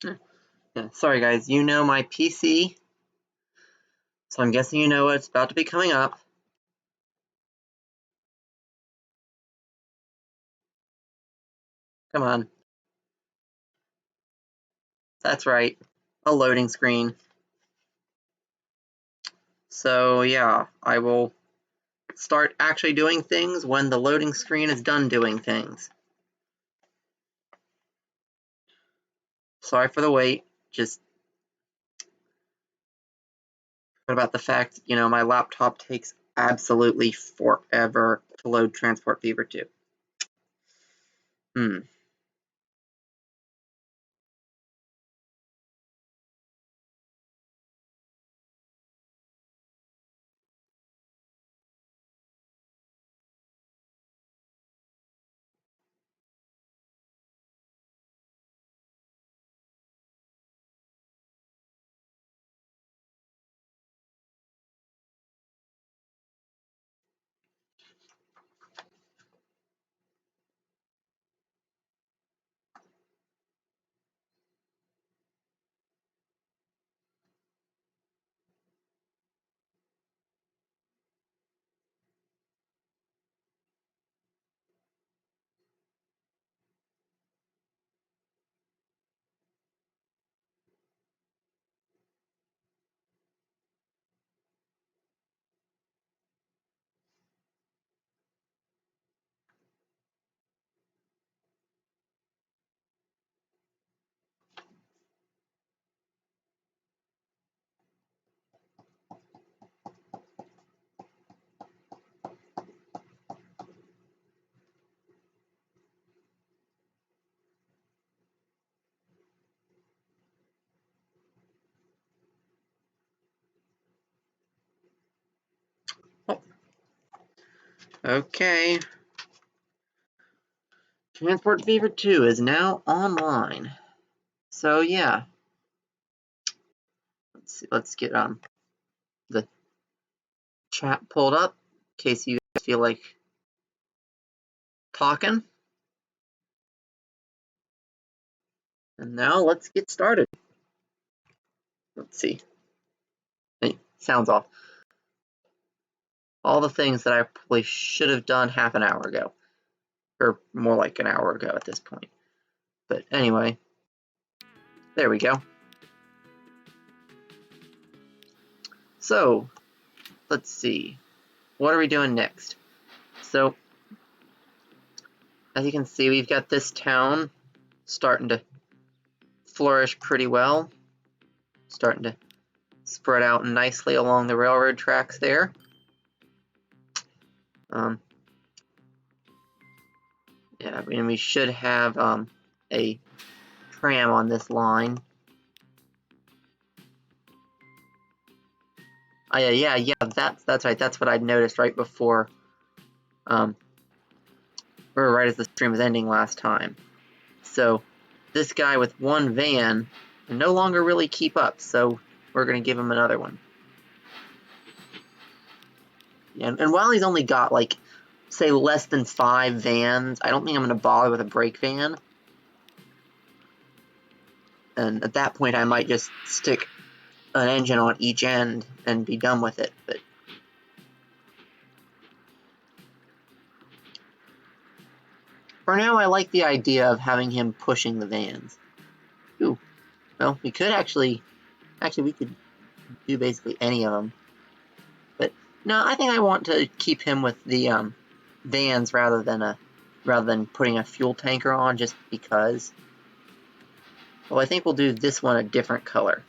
Yeah, sorry guys, you know my PC, so I'm guessing you know what's about to be coming up. Come on. That's right, a loading screen. So yeah, I will start actually doing things when the loading screen is done doing things. Sorry for the wait, just about the fact, my laptop takes absolutely forever to load Transport Fever 2. Oh. Okay. Transport Fever 2 is now online. So yeah. Let's get the chat pulled up in case you guys feel like talking. And now let's get started. Let's see. Hey, sounds off. All the things that I probably should have done half an hour ago. Or more like an hour ago at this point. But anyway, there we go. So, let's see. What are we doing next? So, as you can see, we've got this town starting to flourish pretty well. Starting to spread out nicely along the railroad tracks there. Yeah, and we should have a tram on this line. Oh, yeah, that's right. That's what I'd noticed right before, or right as the stream was ending last time. So this guy with one van can no longer really keep up, so we're going to give him another one. And while he's only got, like, say, less than 5 vans, I don't think I'm going to bother with a brake van. And at that point, I might just stick an engine on each end and be done with it. But for now, I like the idea of having him pushing the vans. Ooh, well, we could actually we could do basically any of them. But no, I think I want to keep him with the vans rather than putting a fuel tanker on, just because. Well, I think we'll do this one a different color.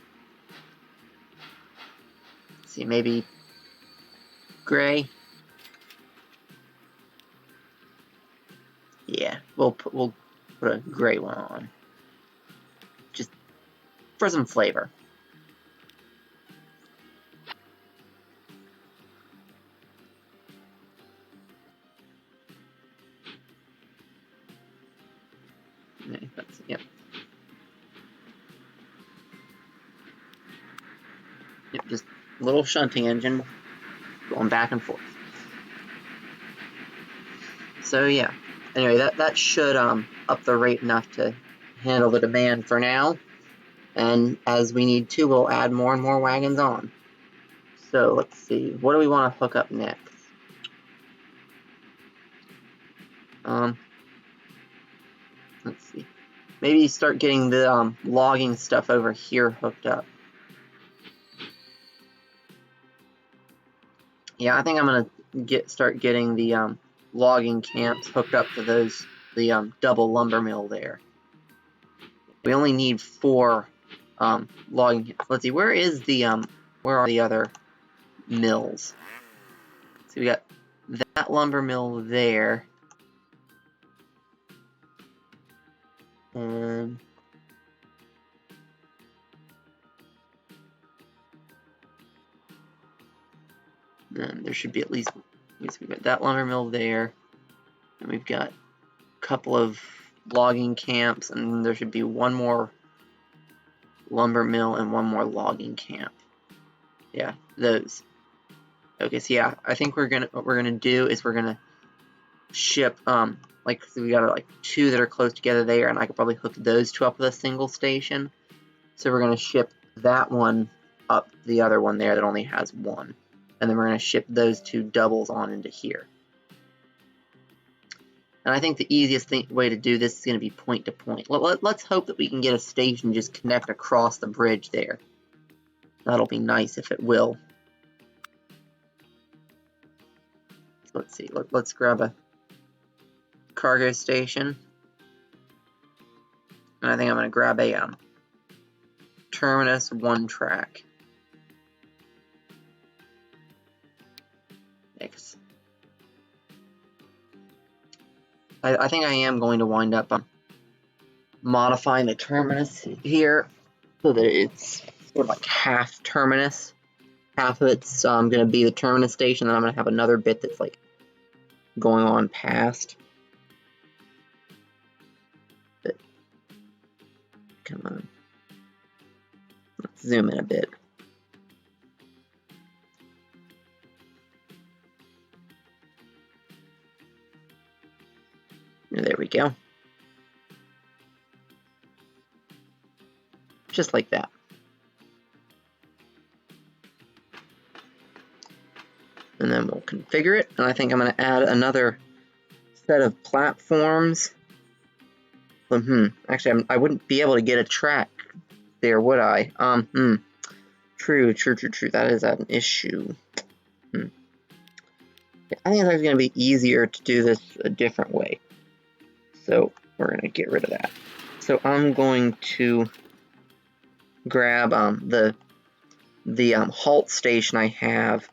Let's see, maybe gray. Yeah, we'll put a gray one on, just for some flavor. Yep. Yep, just a little shunting engine going back and forth. So yeah. Anyway, that should up the rate enough to handle the demand for now. And as we need to, we'll add more and more wagons on. So let's see, what do we want to hook up next? Let's see. Maybe start getting the logging stuff over here hooked up. Yeah, I think I'm gonna start getting the logging camps hooked up to the double lumber mill there. We only need 4 logging camps. Let's see, where are the other mills? So we got that lumber mill there. And then there should be at least, we've got that lumber mill there, and we've got a couple of logging camps, and there should be one more lumber mill and one more logging camp. Yeah, those. Okay, so yeah, I think what we're gonna do is we're gonna ship like, so we got like 2 that are close together there, and I could probably hook those 2 up with a single station. So we're gonna ship that one up the other one there that only has 1. And then we're going to ship those 2 doubles on into here. And I think the easiest way to do this is going to be point to point. Let's hope that we can get a station just connect across the bridge there. That'll be nice if it will. So let's see, let's grab a cargo station. And I think I'm going to grab a terminus 1 track. I think I am going to wind up modifying the terminus here so that it's sort of like half terminus. Half of it's going to be the terminus station, and I'm going to have another bit that's like going on past. But, come on. Let's zoom in a bit. There we go. Just like that. And then we'll configure it. And I think I'm going to add another set of platforms. Actually, I wouldn't be able to get a track there, would I? True. That is an issue. I think it's actually going to be easier to do this a different way. So we're going to get rid of that. So I'm going to grab the halt station I have,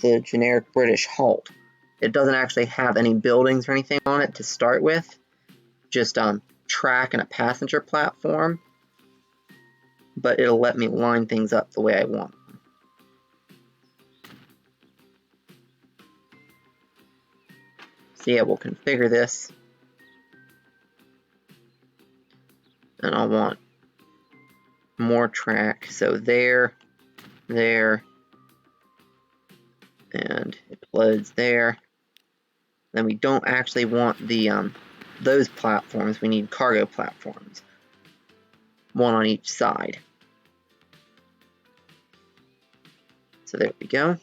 the generic British halt. It doesn't actually have any buildings or anything on it to start with, just track and a passenger platform, but it'll let me line things up the way I want. So yeah, we'll configure this. And I'll want more track, so there, and it loads there. Then we don't actually want the those platforms, we need cargo platforms. 1 on each side. So there we go.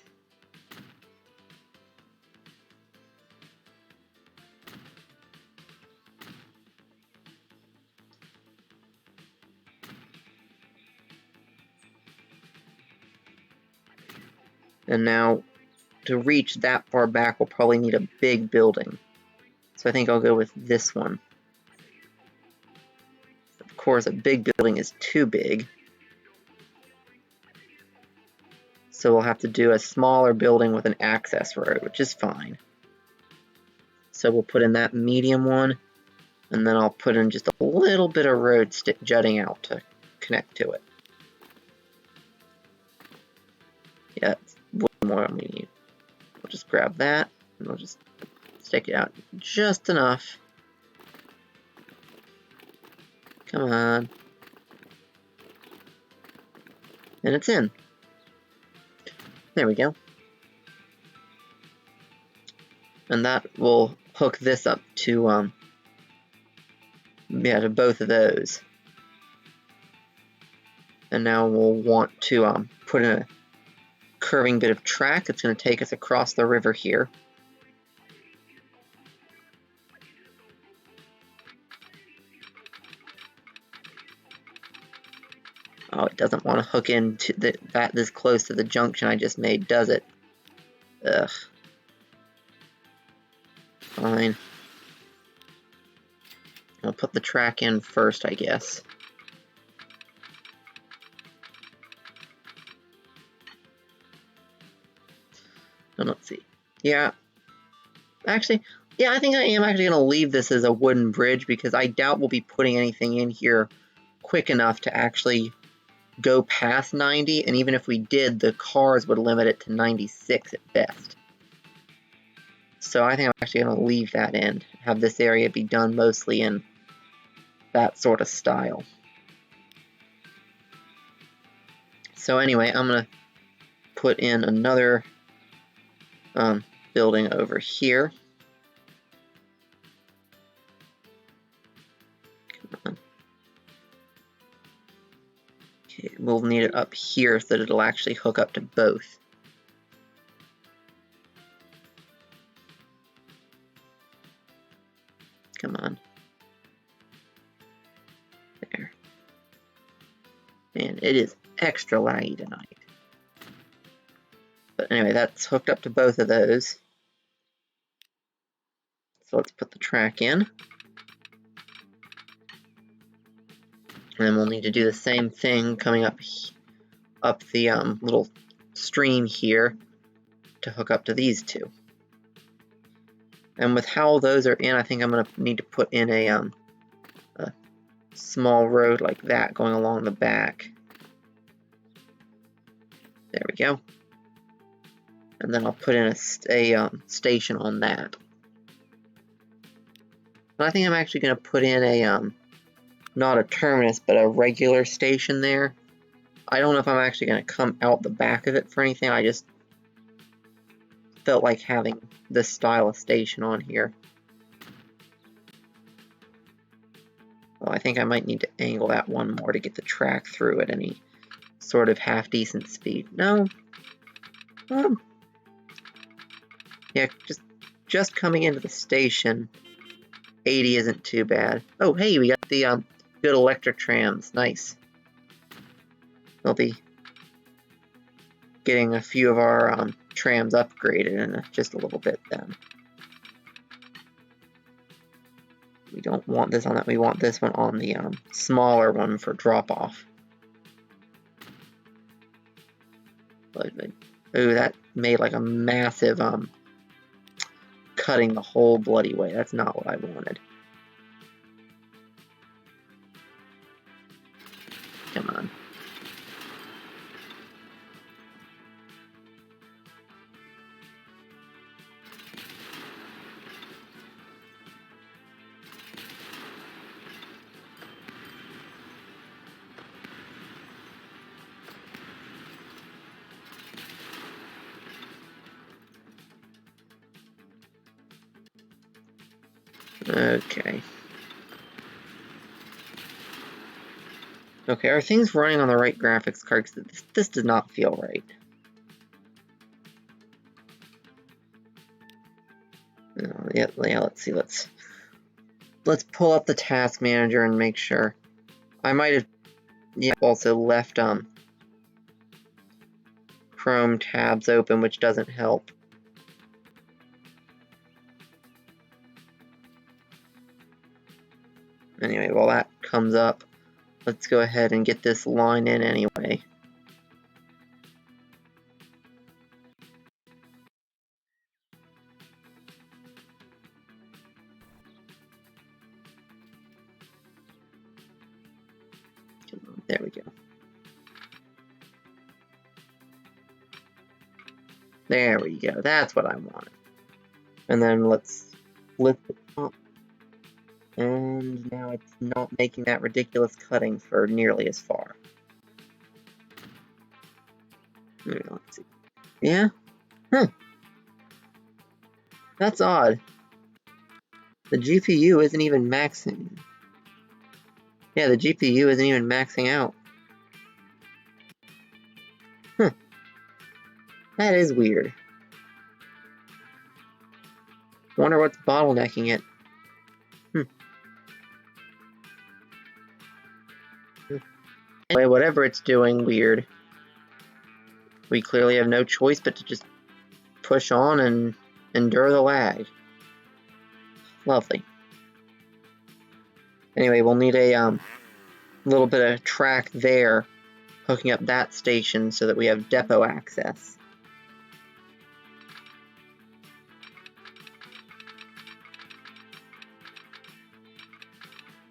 And now, to reach that far back, we'll probably need a big building. So I think I'll go with this one. Of course, a big building is too big. So we'll have to do a smaller building with an access road, which is fine. So we'll put in that medium one, and then I'll put in just a little bit of road jutting out to connect to it. Yeah, it's way more than we need. We'll just grab that, and we'll just stick it out just enough. Come on. And it's in. There we go. And that will hook this up to, to both of those. And now we'll want to put in a curving bit of track that's going to take us across the river here. Oh, it doesn't want to hook into that this close to the junction I just made, does it? Ugh. Fine. I'll put the track in first, I guess. And let's see. Yeah. Actually, yeah, I think I am actually going to leave this as a wooden bridge because I doubt we'll be putting anything in here quick enough to actually go past 90, and even if we did, the cars would limit it to 96 at best. So I think I'm actually going to leave that in, have this area be done mostly in that sort of style. So anyway, I'm going to put in another building over here. Come on. Okay, we'll need it up here so that it'll actually hook up to both. Come on. There. And it is extra laggy tonight. But anyway, that's hooked up to both of those. So let's put the track in. And then we'll need to do the same thing coming up the little stream here to hook up to these two. And with how those are in, I think I'm going to need to put in a small road like that going along the back. There we go. And then I'll put in a station on that. But I think I'm actually going to put in a not a terminus, but a regular station there. I don't know if I'm actually going to come out the back of it for anything. I just felt like having this style of station on here. Well, I think I might need to angle that one more to get the track through at any sort of half-decent speed. No. Yeah, just coming into the station, 80 isn't too bad. Oh, hey, we got the good electric trams. Nice. We'll be getting a few of our trams upgraded in just a little bit then. We don't want this on that. We want this one on the smaller one for drop-off. But ooh, that made like a massive cutting the whole bloody way. That's not what I wanted. Come on. Okay. Okay, are things running on the right graphics card? Because this does not feel right. Yeah, let's see. Let's pull up the task manager and make sure. I might have also left Chrome tabs open, which doesn't help. Anyway, while that comes up, let's go ahead and get this line in anyway. There we go. There we go. That's what I wanted. And then let's lift it up. And now it's not making that ridiculous cutting for nearly as far. Let's see. Yeah? Huh. That's odd. The GPU isn't even maxing. Yeah, the GPU isn't even maxing out. That is weird. Wonder what's bottlenecking it. Anyway, whatever it's doing, weird. We clearly have no choice but to just push on and endure the lag. Lovely. Anyway, we'll need a little bit of track there, hooking up that station so that we have depot access.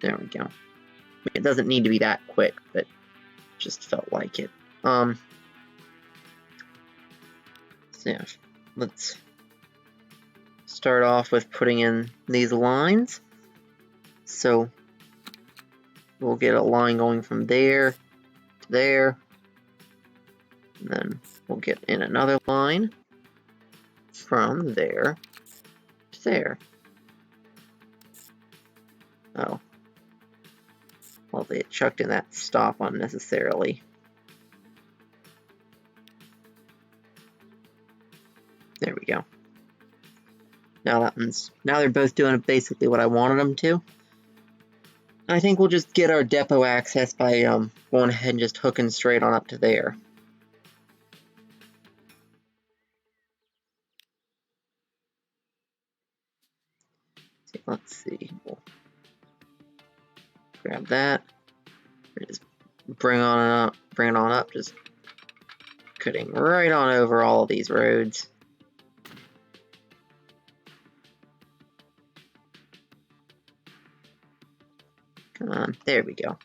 There we go. It doesn't need to be that quick, but just felt like it. So yeah, let's start off with putting in these lines. So we'll get a line going from there to there, and then we'll get in another line from there to there. Oh. Well, they chucked in that stop unnecessarily. There we go. Now they're both doing basically what I wanted them to. I think we'll just get our depot access by going ahead and just hooking straight on up to there. Let's see. We'll grab that. Just bring it on up. Just cutting right on over all of these roads. Come on, there we go.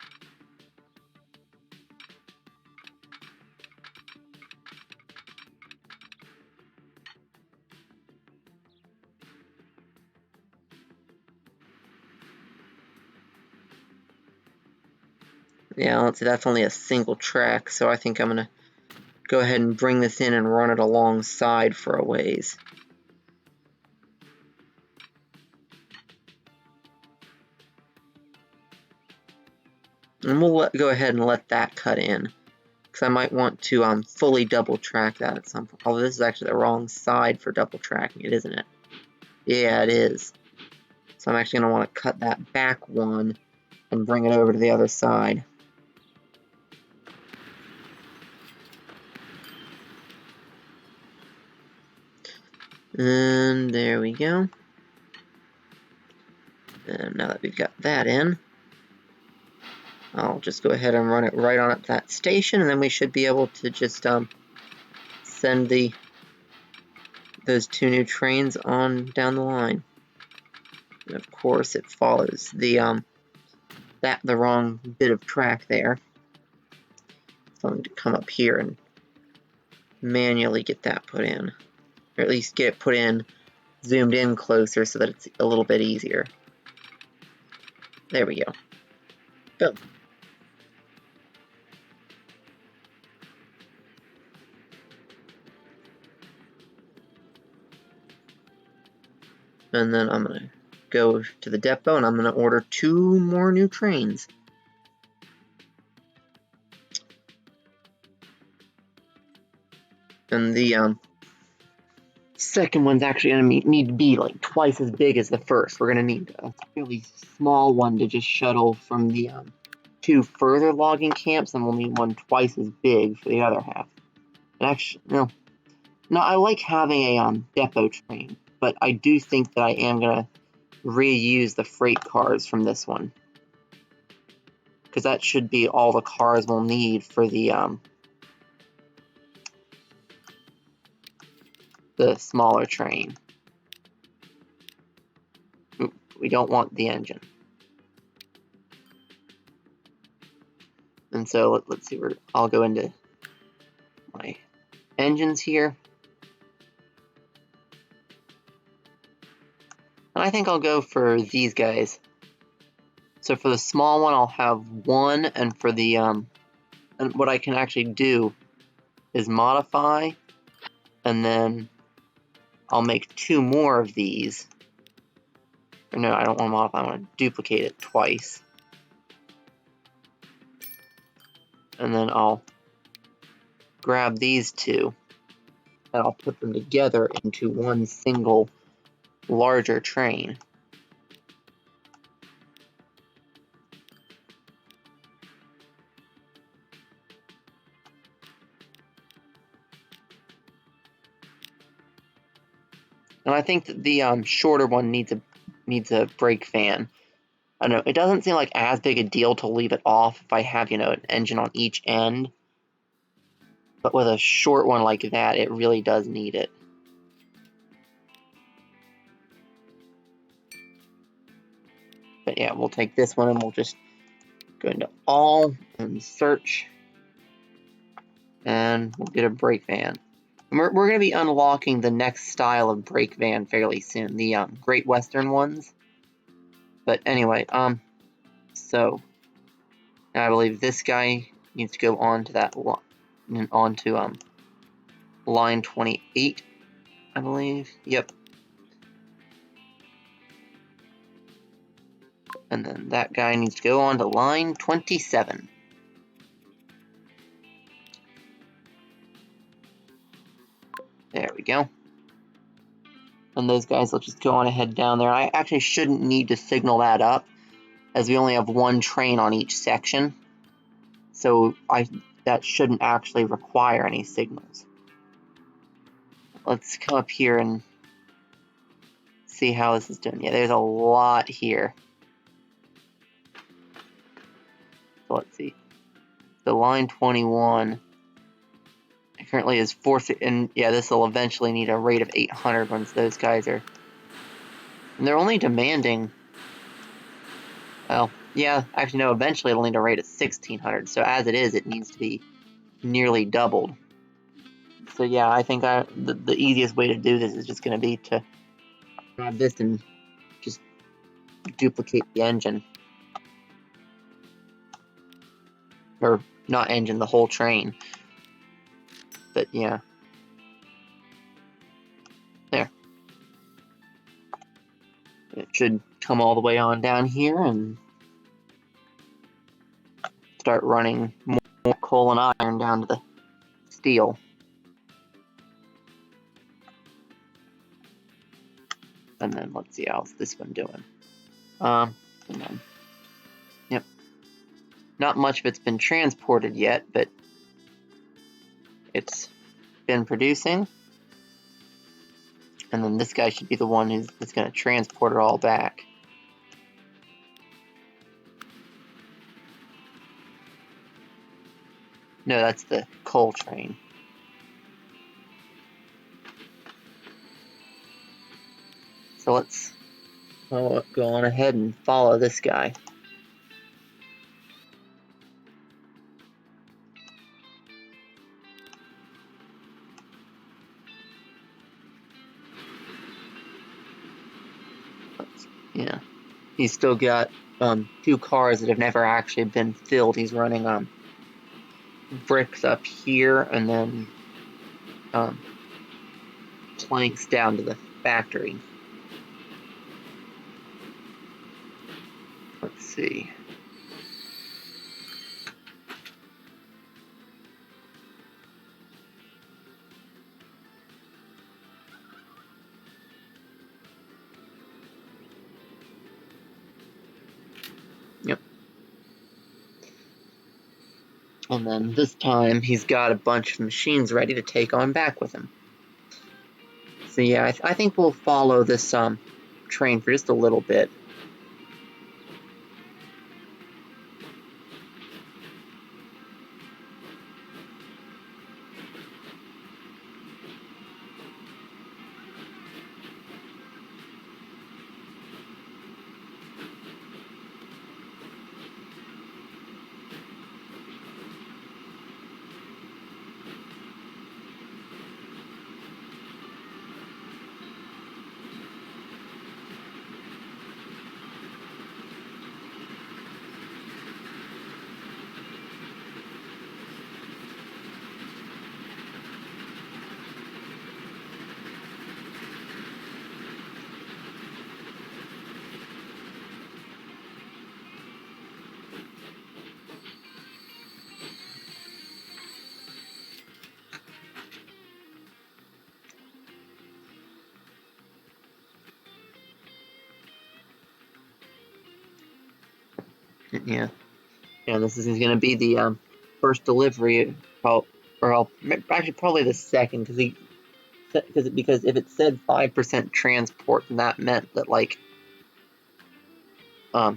Yeah, let's see, that's only a single track, so I think I'm gonna go ahead and bring this in and run it alongside for a ways. And we'll go ahead and let that cut in, because I might want to fully double track that at some point. Although this is actually the wrong side for double tracking it, isn't it? Yeah, it is. So I'm actually going to want to cut that back one and bring it over to the other side. And there we go. And now that we've got that in, I'll just go ahead and run it right on up that station, and then we should be able to just send those two new trains on down the line. And of course, it follows the wrong bit of track there. So I'm going to come up here and manually get that put in, or at least get it put in, zoomed in closer so that it's a little bit easier. There we go. Boom. And then I'm going to go to the depot and I'm going to order 2 more new trains. And the second one's actually going to need to be like twice as big as the first. We're going to need a really small one to just shuttle from the 2 further logging camps, and we'll need one twice as big for the other half. And actually, no, I like having a depot train, but I do think that I am going to reuse the freight cars from this one, because that should be all the cars we'll need for the smaller train. Oop, we don't want the engine. And so let's see, I'll go into my engines here. And I think I'll go for these guys. So for the small one, I'll have 1, and for the and what I can actually do is modify, and then I'll make 2 more of these. Or no, I don't want to modify, I want to duplicate it twice. And then I'll grab these 2 and I'll put them together into one single larger train. And I think that the shorter one needs a brake fan. I don't know, it doesn't seem like as big a deal to leave it off if I have, an engine on each end. But with a short one like that, it really does need it. But yeah, we'll take this one and we'll just go into all and search. And we'll get a brake van. And we're going to be unlocking the next style of brake van fairly soon, the Great Western ones. But anyway, so I believe this guy needs to go on to that onto line 28, I believe. Yep. And then that guy needs to go on to line 27. There we go. And those guys will just go on ahead down there. I actually shouldn't need to signal that up, as we only have one train on each section. So that shouldn't actually require any signals. Let's come up here and see how this is doing. Yeah, there's a lot here. So let's see. The line 21 currently is 450, and yeah, this will eventually need a rate of 800 once those guys are. And they're only demanding. Well, yeah, actually no. Eventually it'll need a rate of 1600. So as it is, it needs to be nearly doubled. So yeah, I think the easiest way to do this is just going to be to grab this and just duplicate the engine. Or not engine, the whole train. But yeah. There. It should come all the way on down here and start running more coal and iron down to the steel. And then let's see how's this one doing. And then, yep. Not much of it's been transported yet, but it's been producing. And then this guy should be the one that's going to transport it all back. No, that's the coal train. So let's go on ahead and follow this guy. Yeah, he's still got 2 cars that have never actually been filled. He's running bricks up here and then planks down to the factory. Let's see. Yep. And then this time he's got a bunch of machines ready to take on back with him. So yeah, I think we'll follow this train for just a little bit. Yeah. Yeah, this is going to be the first delivery, actually probably the second, because if it said 5% transport, then that meant that like a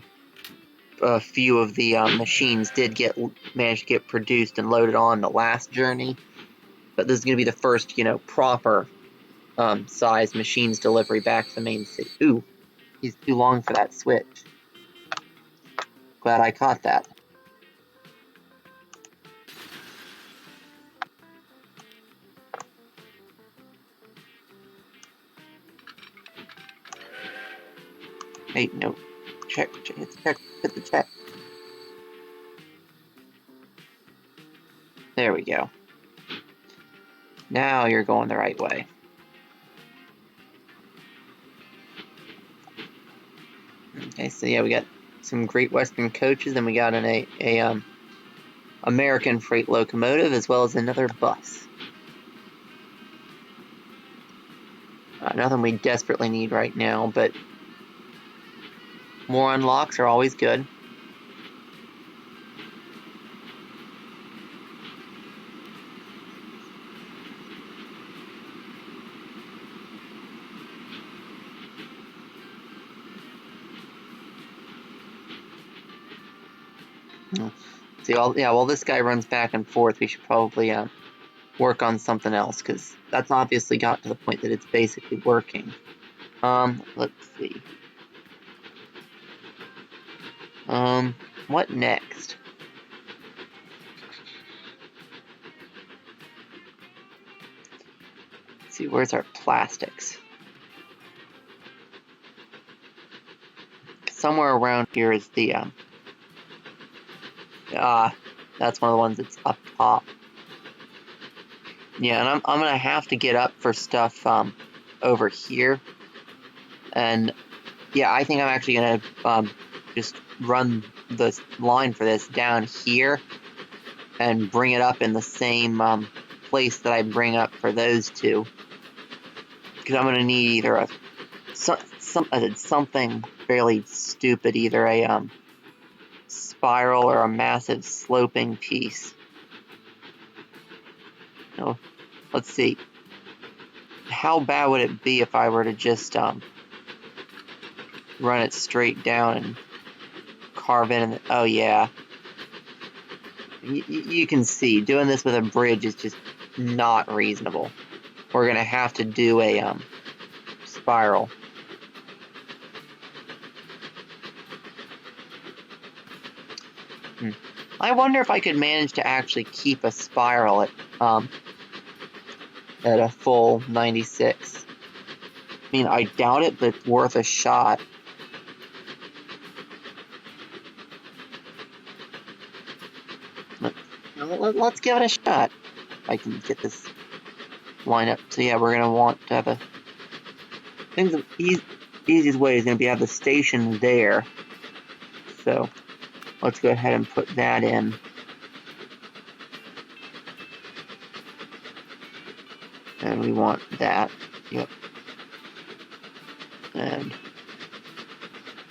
few of the machines did manage to get produced and loaded on the last journey, but this is going to be the first, proper size machines delivery back to the main city. Ooh, he's too long for that switch. Glad I caught that. Hey, no. Check, hit the check. There we go. Now you're going the right way. Okay, so yeah, we got some Great Western coaches, and we got a American freight locomotive, as well as another bus. Nothing we desperately need right now, but more unlocks are always good. See, while this guy runs back and forth, we should probably work on something else, because that's obviously got to the point that it's basically working. Let's see. What next? Let's see, where's our plastics? Somewhere around here is the, that's one of the ones that's up top. Yeah, and I'm gonna have to get up for stuff, over here. And, yeah, I think I'm actually gonna, just run the line for this down here and bring it up in the same, place that I bring up for those two. Because I'm gonna need either something fairly stupid, either a, spiral or a massive sloping piece. Let's see. How bad would it be if I were to just run it straight down and carve in? Oh yeah, you can see doing this with a bridge is just not reasonable. We're gonna have to do a spiral. I wonder if I could manage to actually keep a spiral at a full 96. I mean, I doubt it, but it's worth a shot. Let's give it a shot. I can get this line up. So yeah, we're gonna want to have a. I think the easiest way is gonna be to have the station there. So let's go ahead and put that in. And we want that. Yep. And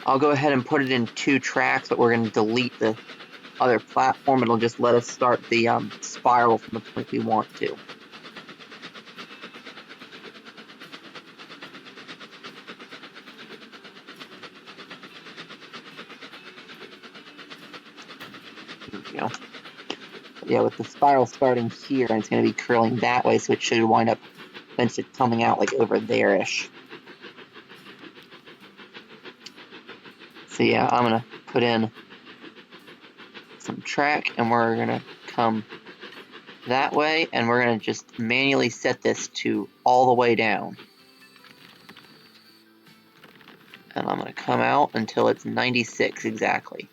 I'll go ahead and put it in 2 tracks, but we're going to delete the other platform. It'll just let us start the spiral from the point we want to. There we go. Yeah, with the spiral starting here, and it's going to be curling that way, so it should wind up eventually coming out like over there-ish. So yeah, I'm going to put in some track, and we're going to come that way, and we're going to just manually set this to all the way down. And I'm going to come out until it's 96 exactly.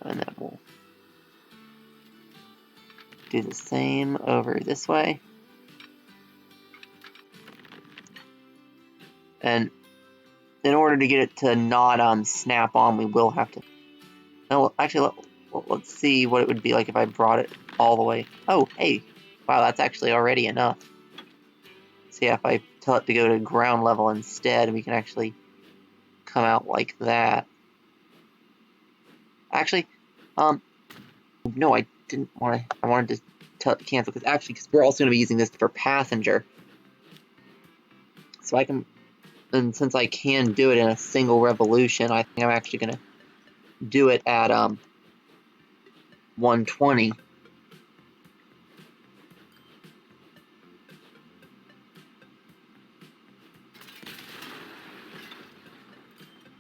And then we'll do the same over this way. And in order to get it to not snap on, we will have to. No, actually, let's see what it would be like if I brought it all the way. Oh, hey, wow, that's actually already enough. So yeah, if I tell it to go to ground level instead, we can actually come out like that. Actually, no, I didn't want to. I wanted to cancel because we're also going to be using this for passenger. So I can, and since I can do it in a single revolution, I think I'm actually going to do it at 120.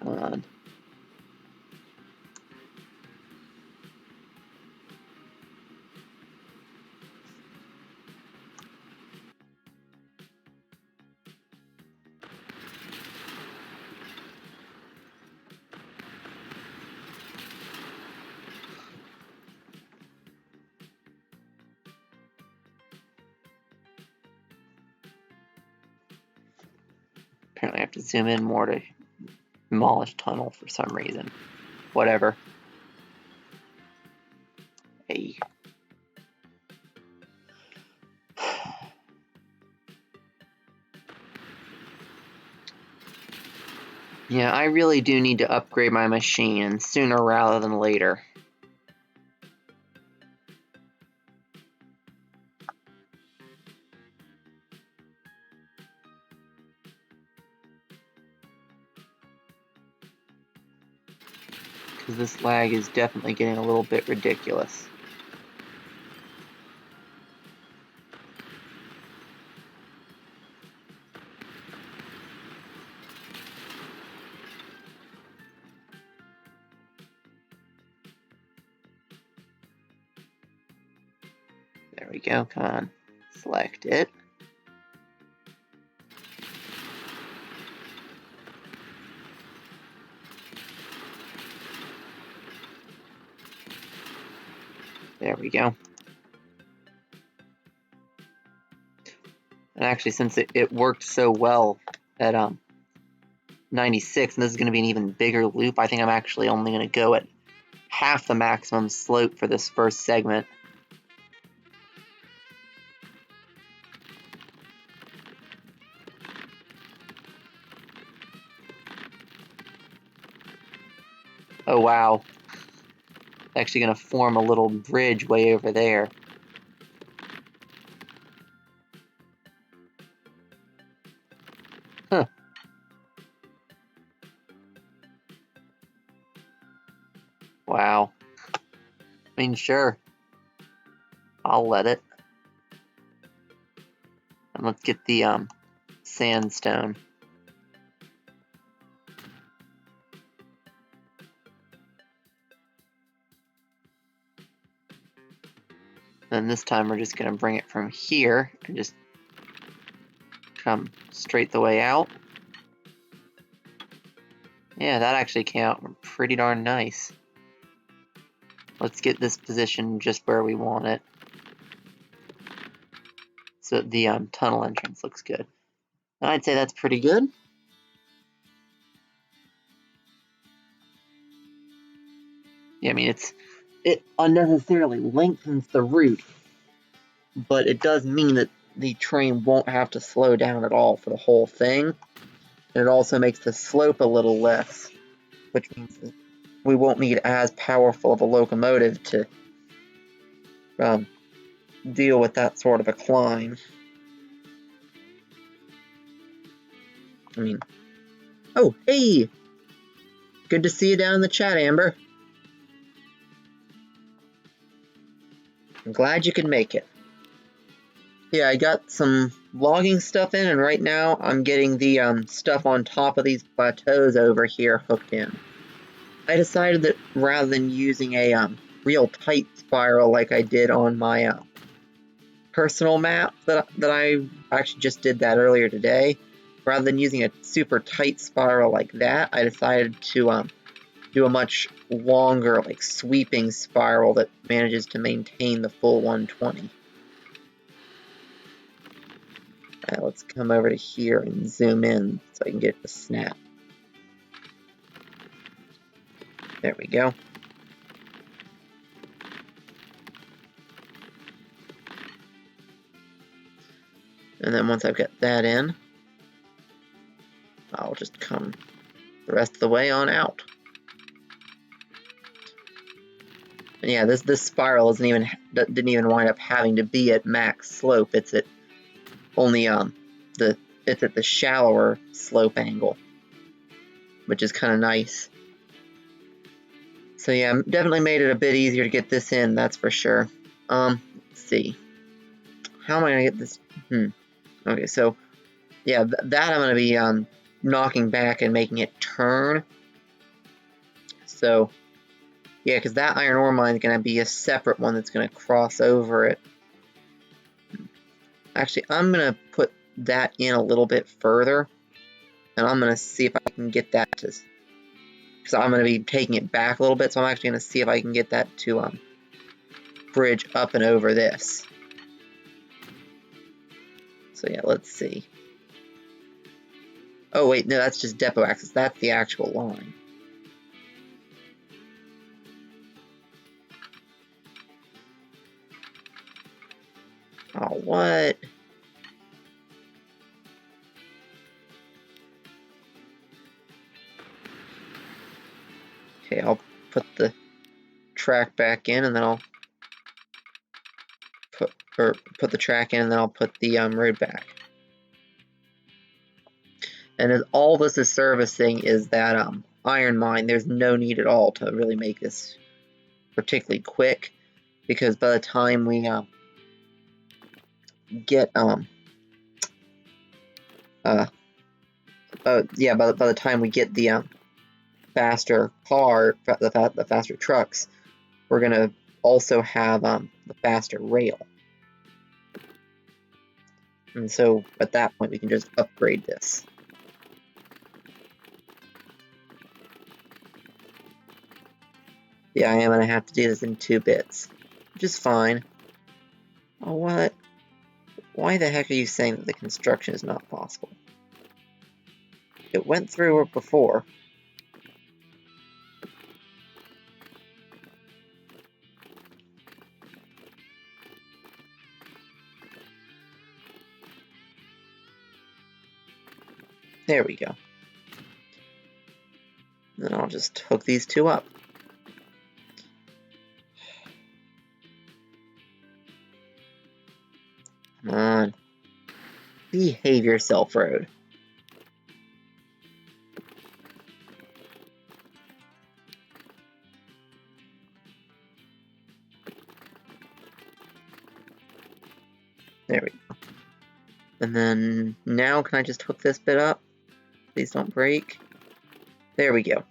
Come on. Apparently I have to zoom in more to demolish tunnel for some reason. Whatever. Hey. Yeah, I really do need to upgrade my machine sooner rather than later. Because this lag is definitely getting a little bit ridiculous. There we go, come on. Select it. There we go. And actually, since it worked so well at 96, and this is going to be an even bigger loop, I think I'm actually only going to go at half the maximum slope for this first segment. Oh wow. Actually going to form a little bridge way over there. Huh. Wow. I mean, sure. I'll let it. And let's get the sandstone. And this time we're just going to bring it from here and just come straight the way out. Yeah, that actually came out pretty darn nice. Let's get this position just where we want it. So the tunnel entrance looks good. And I'd say that's pretty good. Yeah, I mean, it unnecessarily lengthens the route, but it does mean that the train won't have to slow down at all for the whole thing. And it also makes the slope a little less, which means that we won't need as powerful of a locomotive to deal with that sort of a climb. I mean, oh, hey! Good to see you down in the chat, Amber. I'm glad you could make it. Yeah, I got some logging stuff in, and right now I'm getting the stuff on top of these plateaus over here hooked in. I decided that rather than using a real tight spiral like I did on my personal map that I actually just did that earlier today, rather than using a super tight spiral like that, I decided to do a much longer, like, sweeping spiral that manages to maintain the full 120. Alright, let's come over to here and zoom in so I can get the snap. There we go. And then once I've got that in, I'll just come the rest of the way on out. And yeah, this spiral didn't even wind up having to be at max slope. It's at only it's at the shallower slope angle, which is kind of nice. So yeah, definitely made it a bit easier to get this in, that's for sure. Let's see. How am I gonna get this? Okay, so yeah, that I'm gonna be knocking back and making it turn. So yeah, because that iron ore mine is gonna be a separate one that's gonna cross over it. Actually, I'm gonna put that in a little bit further, and I'm gonna see if I can get that to. Because I'm gonna be taking it back a little bit, so I'm actually gonna see if I can get that to bridge up and over this. So yeah, let's see. Oh wait, no, that's just depot access. That's the actual line. Oh, what? Okay, I'll put the track back in, and then I'll put the track in, and then I'll put the road back. And as all this is servicing is that iron mine, there's no need at all to really make this particularly quick, because by the time we get by the time we get the faster car, the faster trucks, we're gonna also have the faster rail. And so at that point we can just upgrade this. Yeah, I am gonna have to do this in 2 bits, which is fine. Oh, what? Why the heck are you saying that the construction is not possible? It went through before. There we go. Then I'll just hook these 2 up. Come on. Behave yourself, road. There we go. And then now can I just hook this bit up? Please don't break. There we go.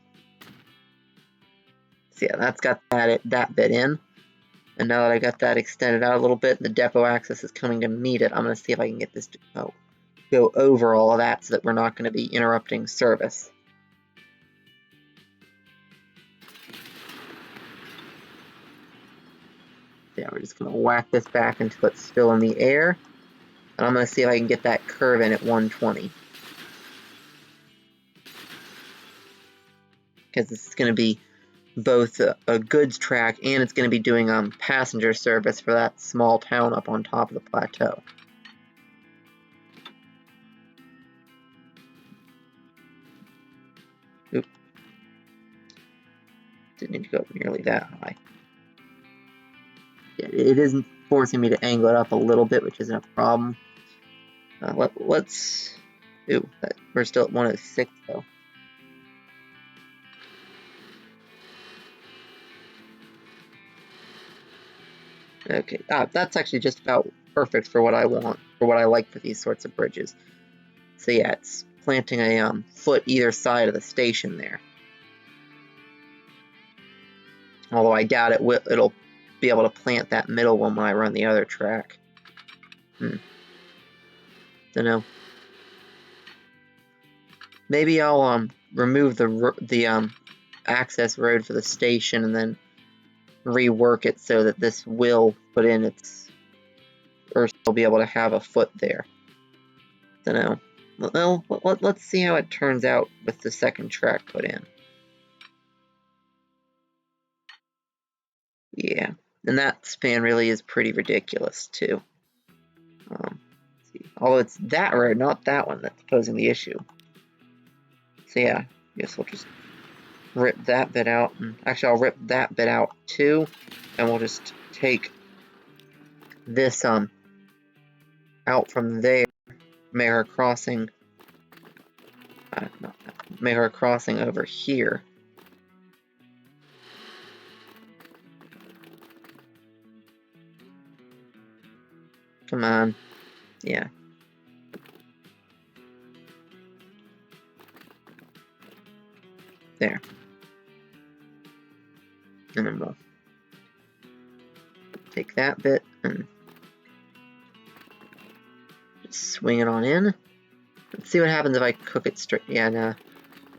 So yeah, that's got that bit in. And now that I got that extended out a little bit, and the depot access is coming to meet it, I'm going to see if I can get this to go over all of that so that we're not going to be interrupting service. Yeah, we're just going to whack this back until it's still in the air. And I'm going to see if I can get that curve in at 120. Because this is going to be both a goods track and it's going to be doing passenger service for that small town up on top of the plateau. Oop. Didn't need to go up nearly that high. Yeah, it isn't forcing me to angle it up a little bit, which isn't a problem. Let's... Ooh, we're still at 106 though. Okay, that's actually just about perfect for what I want, for what I like for these sorts of bridges. So yeah, it's planting a foot either side of the station there. Although I doubt it'll be able to plant that middle one when I run the other track. Don't know. Maybe I'll remove the access road for the station and then rework it so that this will put in its, or still be able to have a foot there. Don't know. Well, let's see how it turns out with the second track put in. Yeah, and that span really is pretty ridiculous too. Although it's that road, not that one, that's posing the issue. So yeah, Guess we'll just rip that bit out. And actually, I'll rip that bit out too, and we'll just take this out from there. Make her crossing. Make her crossing over here. Come on. Yeah. There. And then we'll take that bit and just swing it on in. Let's see what happens if I cook it straight. Yeah, nah.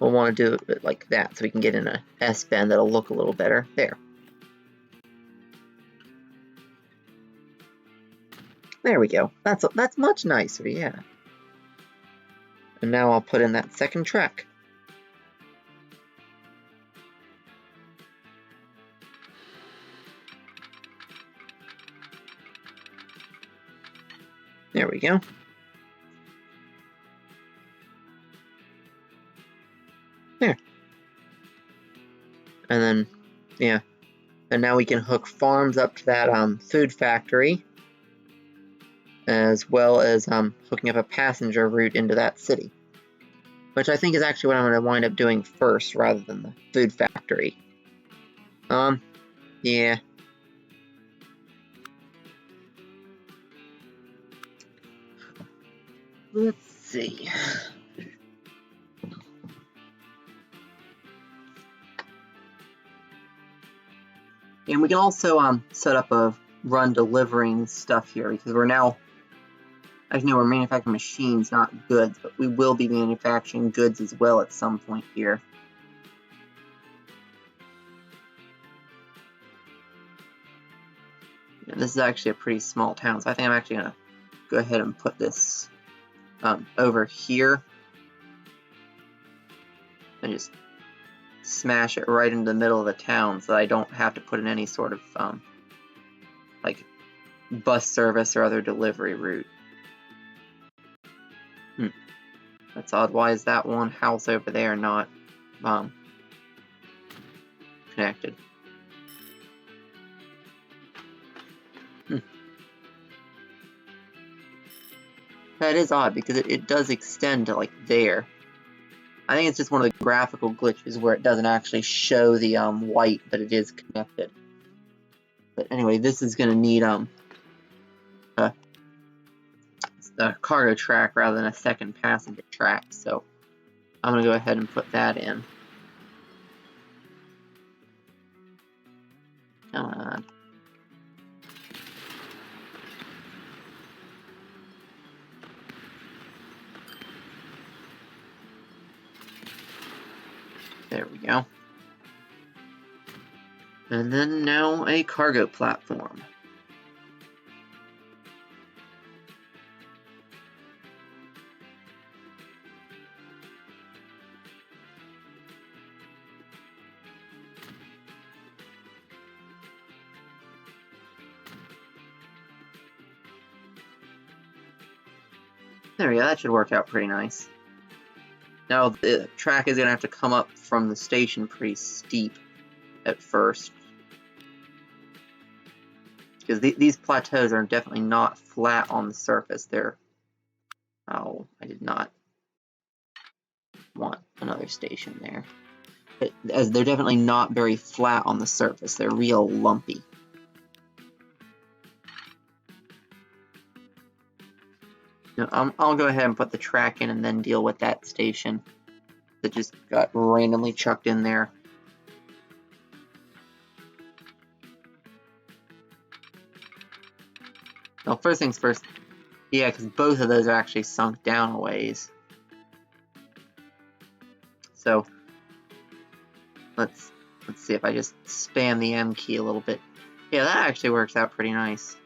We'll want to do it like that so we can get in a S-bend that'll look a little better. There. There we go. That's much nicer, yeah. And now I'll put in that second track. There we go. There. And then, yeah. And now we can hook farms up to that food factory, as well as hooking up a passenger route into that city. Which I think is actually what I'm going to wind up doing first, rather than the food factory. Yeah. Let's see. And we can also set up a run delivering stuff here, because we're now, as you know, we're manufacturing machines, not goods, but we will be manufacturing goods as well at some point here. And this is actually a pretty small town, so I think I'm actually going to go ahead and put this over here and just smash it right into the middle of the town so that I don't have to put in any sort of like bus service or other delivery route. That's odd. Why is that one house over there not connected? That is odd, because it does extend to like there. I think it's just one of the graphical glitches where it doesn't actually show the white, but it is connected. But anyway, this is going to need a cargo track rather than a second passenger track, so I'm going to go ahead and put that in. Come on. There we go. And then now a cargo platform. There we go, that should work out pretty nice. Now the track is going to have to come up from the station pretty steep at first, because these plateaus are definitely not flat on the surface. They're... Oh, I did not want another station there. As they're definitely not very flat on the surface. They're real lumpy. I'll go ahead and put the track in and then deal with that station that just got randomly chucked in there. Well, first things first. Yeah, because both of those are actually sunk down a ways. So let's see if I just spam the M key a little bit. Yeah, that actually works out pretty nice.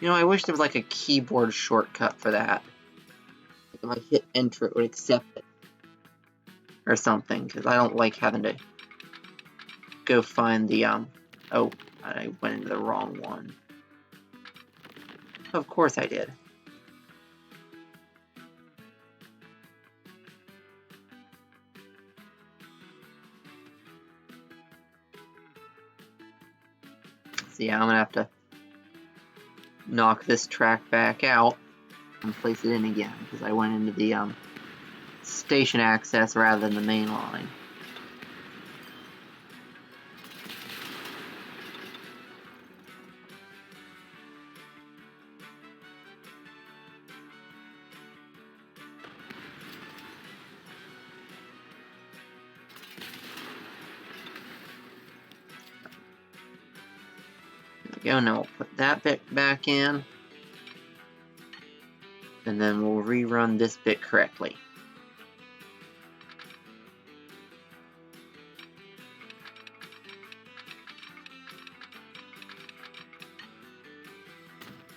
You know, I wish there was like a keyboard shortcut for that. If I hit enter, it would accept it. Or something, because I don't like having to go find the, oh, I went into the wrong one. Of course I did. So yeah, I'm gonna have to knock this track back out and place it in again because I went into the station access rather than the main line. There we go. Now we'll put that bit back in, and then we'll rerun this bit correctly.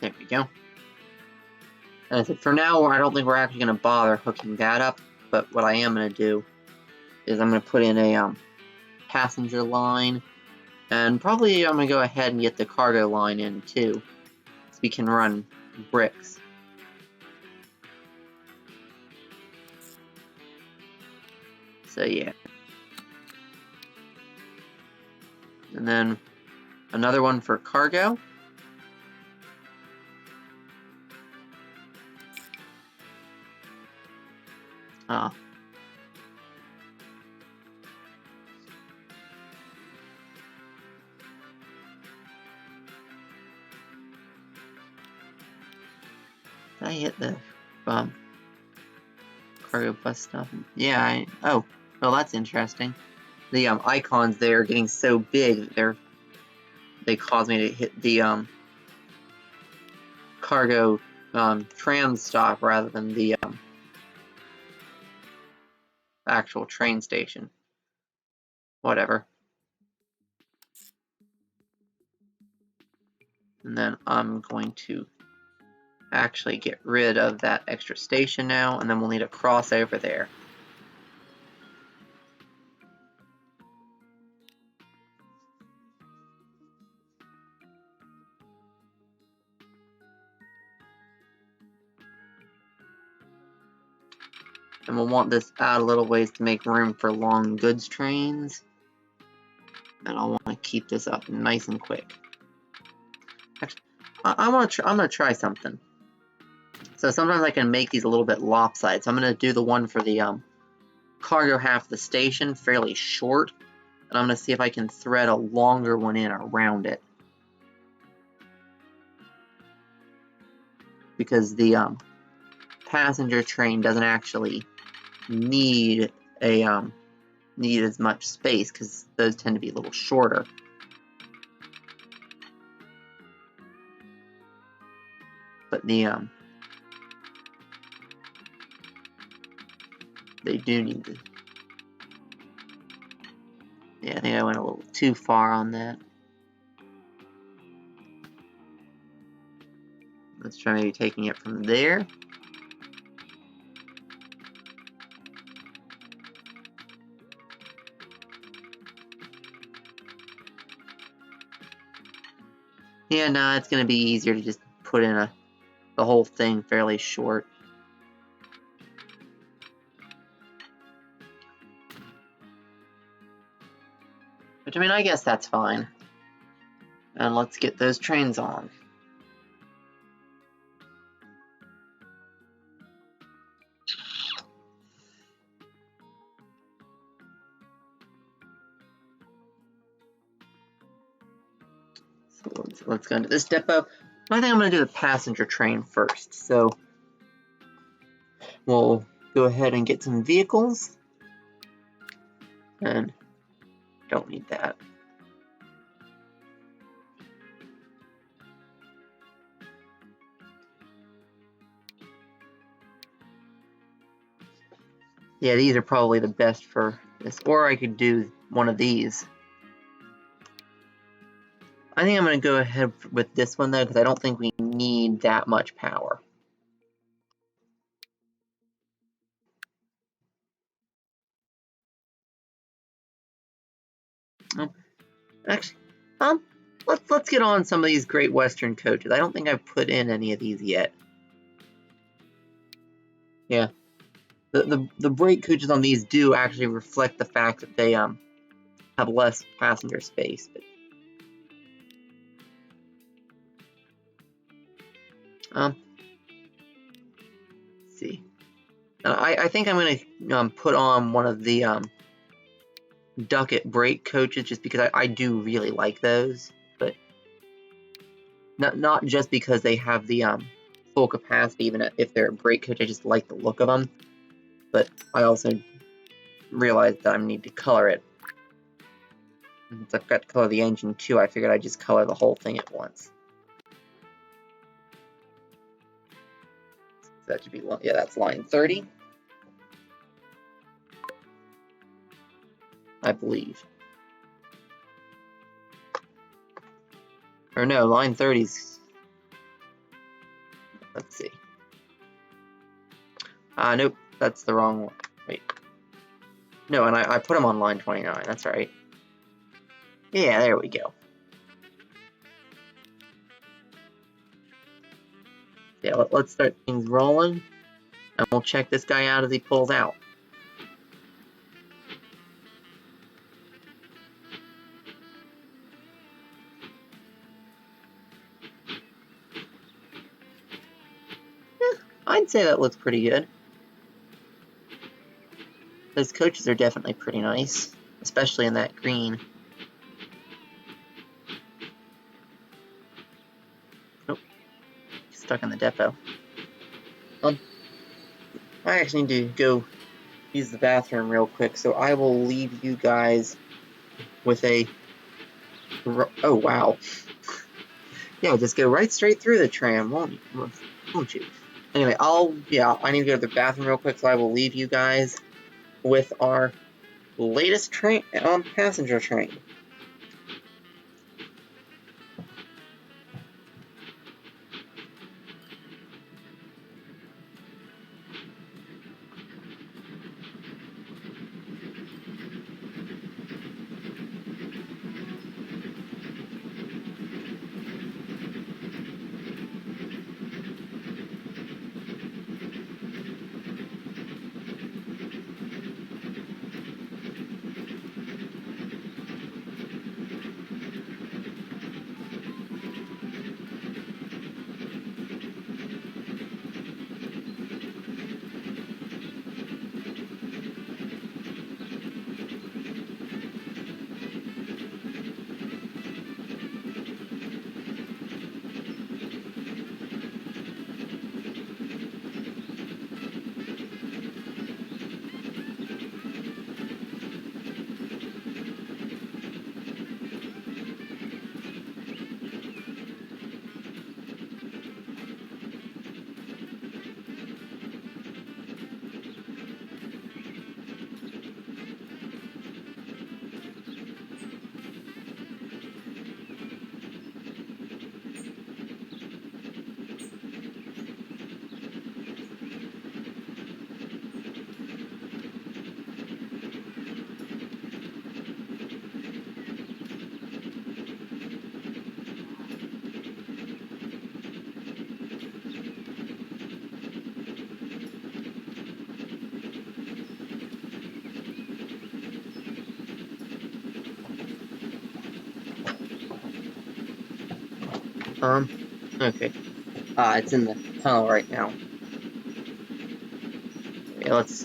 There we go. And I said, for now, I don't think we're actually going to bother hooking that up, but what I am going to do is I'm going to put in a passenger line, and probably I'm going to go ahead and get the cargo line in too, so we can run bricks. So yeah. And then another one for cargo. Did I hit the cargo bus stuff? Yeah, oh, well, that's interesting. The icons there are getting so big that they cause me to hit the cargo tram stop rather than the actual train station. Whatever. And then I'm going to actually get rid of that extra station now, and then we'll need a crossover there. And we'll want this out a little ways to make room for long goods trains. And I'll want to keep this up nice and quick. Actually, I'm gonna try something. So sometimes I can make these a little bit lopsided. So I'm gonna do the one for the cargo half of the station fairly short, and I'm gonna see if I can thread a longer one in around it. Because the passenger train doesn't actually need as much space because those tend to be a little shorter. But the they do need to. Yeah, I think I went a little too far on that. Let's try maybe taking it from there. Yeah, no, it's going to be easier to just put in the whole thing fairly short. Which, I mean, I guess that's fine. And let's get those trains on. So let's go into this depot. I think I'm going to do the passenger train first. So we'll go ahead and get some vehicles. And don't need that. Yeah, these are probably the best for this. Or I could do one of these. I think I'm going to go ahead with this one, though, because I don't think we need that much power. Actually, let's get on some of these Great Western coaches. I don't think I've put in any of these yet. Yeah, the brake coaches on these do actually reflect the fact that they have less passenger space. But let's see. I think I'm gonna put on one of the Ducket brake coaches just because I do really like those, but not just because they have the full capacity, even if they're a brake coach. I just like the look of them, but I also realized that I need to color it. Since I've got to color the engine too, I figured I'd just color the whole thing at once. So that should be, yeah, that's line 30, I believe. Or no, line 30's, let's see. Nope, that's the wrong one. Wait. No, and I put them on line 29, that's right. Yeah, there we go. Yeah, let's start things rolling, and we'll check this guy out as he pulls out. I'd say that looks pretty good. Those coaches are definitely pretty nice, especially in that green. Nope, stuck in the depot. I actually need to go use the bathroom real quick, so I will leave you guys with a... Oh, wow. Yeah, just go right straight through the tram, won't you? Anyway, I need to go to the bathroom real quick, so I will leave you guys with our latest train, passenger train. Okay. It's in the tunnel right now. Okay, let's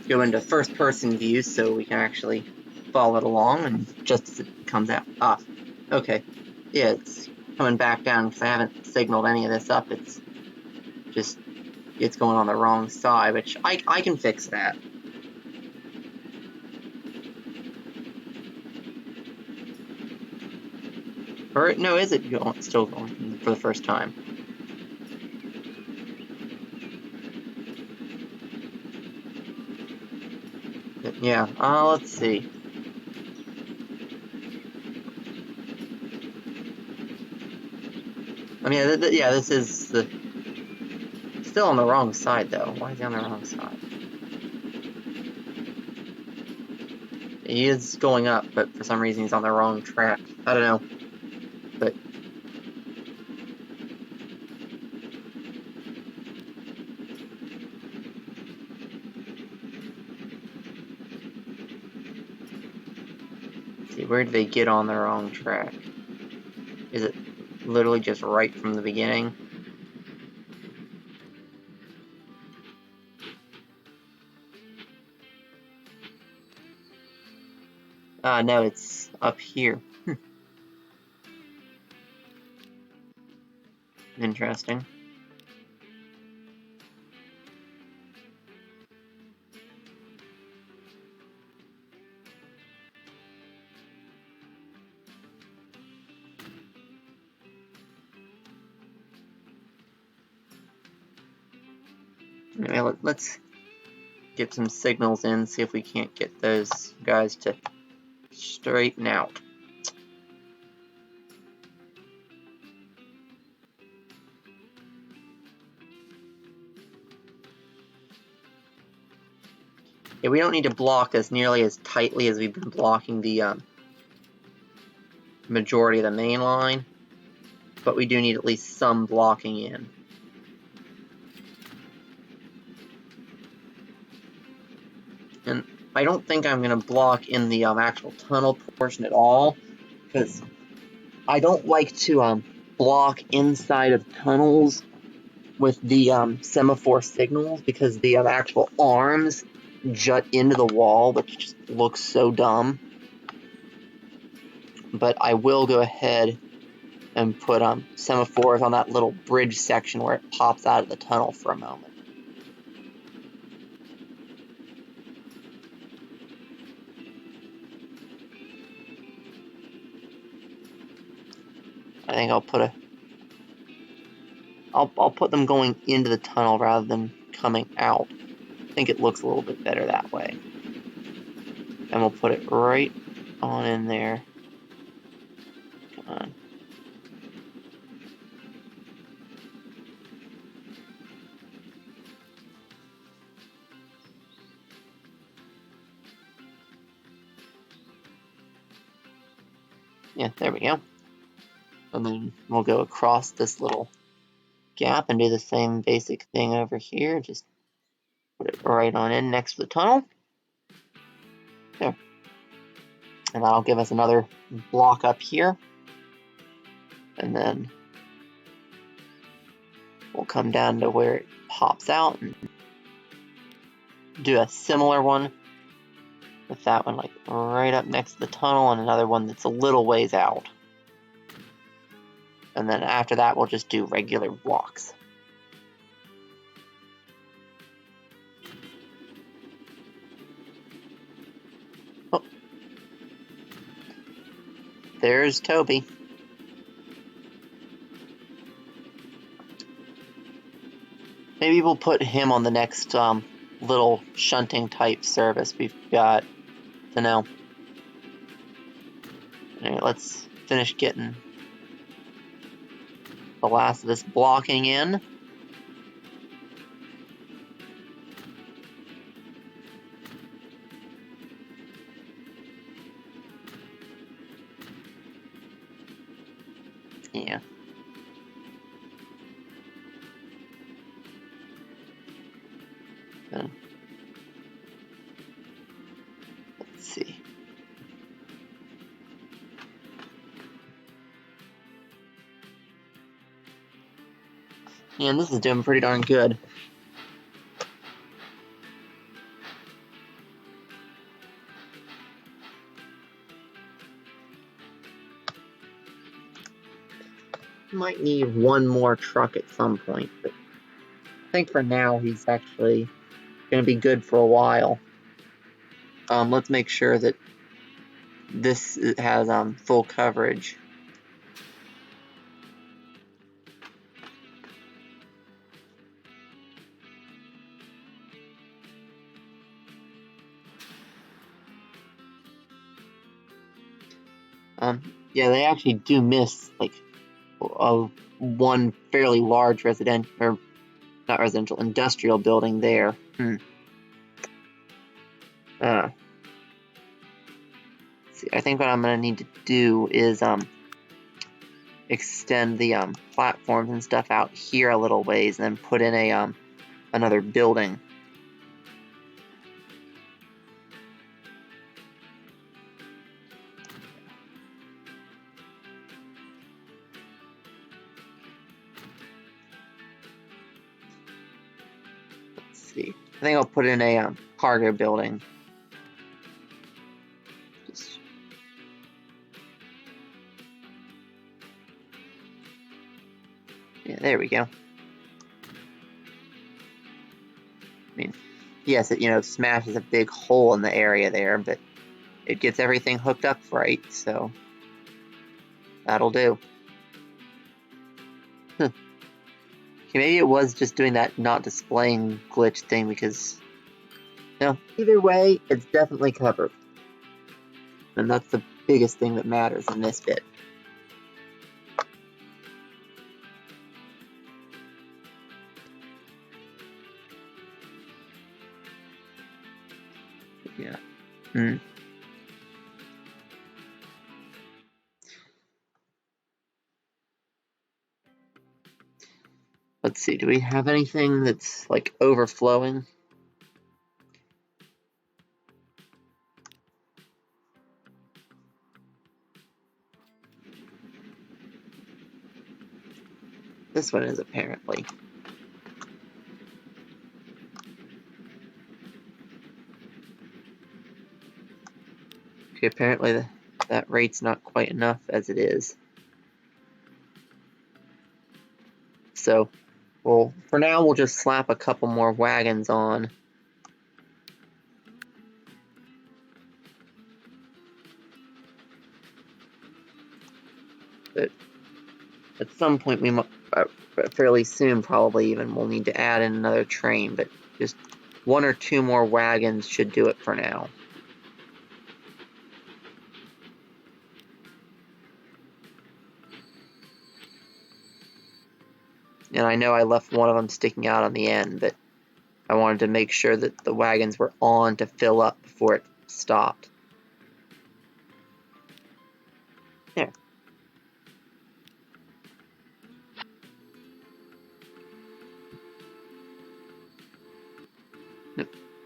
go into first-person view so we can actually follow it along, and just as it comes out. Okay. Yeah, it's coming back down because I haven't signaled any of this up. It's just, it's going on the wrong side, which I can fix that. Or, no, is it still going for the first time? Yeah, let's see. I mean, yeah, this is still on the wrong side, though. Why is he on the wrong side? He is going up, but for some reason he's on the wrong track. I don't know. See, where did they get on the wrong track? Is it literally just right from the beginning? No, it's up here. Interesting. Anyway, let's get some signals in, see if we can't get those guys to straighten out. Yeah, we don't need to block as nearly as tightly as we've been blocking the majority of the main line, but we do need at least some blocking in. And I don't think I'm going to block in the actual tunnel portion at all, because I don't like to block inside of tunnels with the semaphore signals, because the actual arms jut into the wall, which just looks so dumb. But I will go ahead and put semaphores on that little bridge section where it pops out of the tunnel for a moment. I think I'll put I'll put them going into the tunnel rather than coming out. I think it looks a little bit better that way. And we'll put it right on in there. Come on. Yeah, there we go. And then we'll go across this little gap and do the same basic thing over here. Just put it right on in next to the tunnel. There. And that'll give us another block up here. And then we'll come down to where it pops out and do a similar one with that one like right up next to the tunnel, and another one that's a little ways out. And then after that, we'll just do regular blocks. Oh. There's Toby. Maybe we'll put him on the next little shunting type service we've got to know. Anyway, let's finish getting the last of this blocking in. Yeah. Let's see. Yeah, and this is doing pretty darn good. Might need one more truck at some point, but I think for now he's actually going to be good for a while. Let's make sure that this has full coverage. Yeah, they actually do miss like one fairly large residential, or not residential, industrial building there. See, I think what I'm gonna need to do is extend the platforms and stuff out here a little ways, and then put in a another building. see. I think I'll put in a cargo building. Just... Yeah, there we go. I mean, yes, it, smashes a big hole in the area there, but it gets everything hooked up right, so that'll do. Huh. Okay, maybe it was just doing that not displaying glitch thing because, either way, it's definitely covered. And that's the biggest thing that matters in this bit. Yeah. Let's see, do we have anything that's like overflowing? This one is apparently. Okay, apparently that rate's not quite enough as it is. So, well, for now we'll just slap a couple more wagons on. But at some point we might, fairly soon probably even, we'll need to add in another train, but just 1 or 2 more wagons should do it for now. And I know I left one of them sticking out on the end, but I wanted to make sure that the wagons were on to fill up before it stopped. There.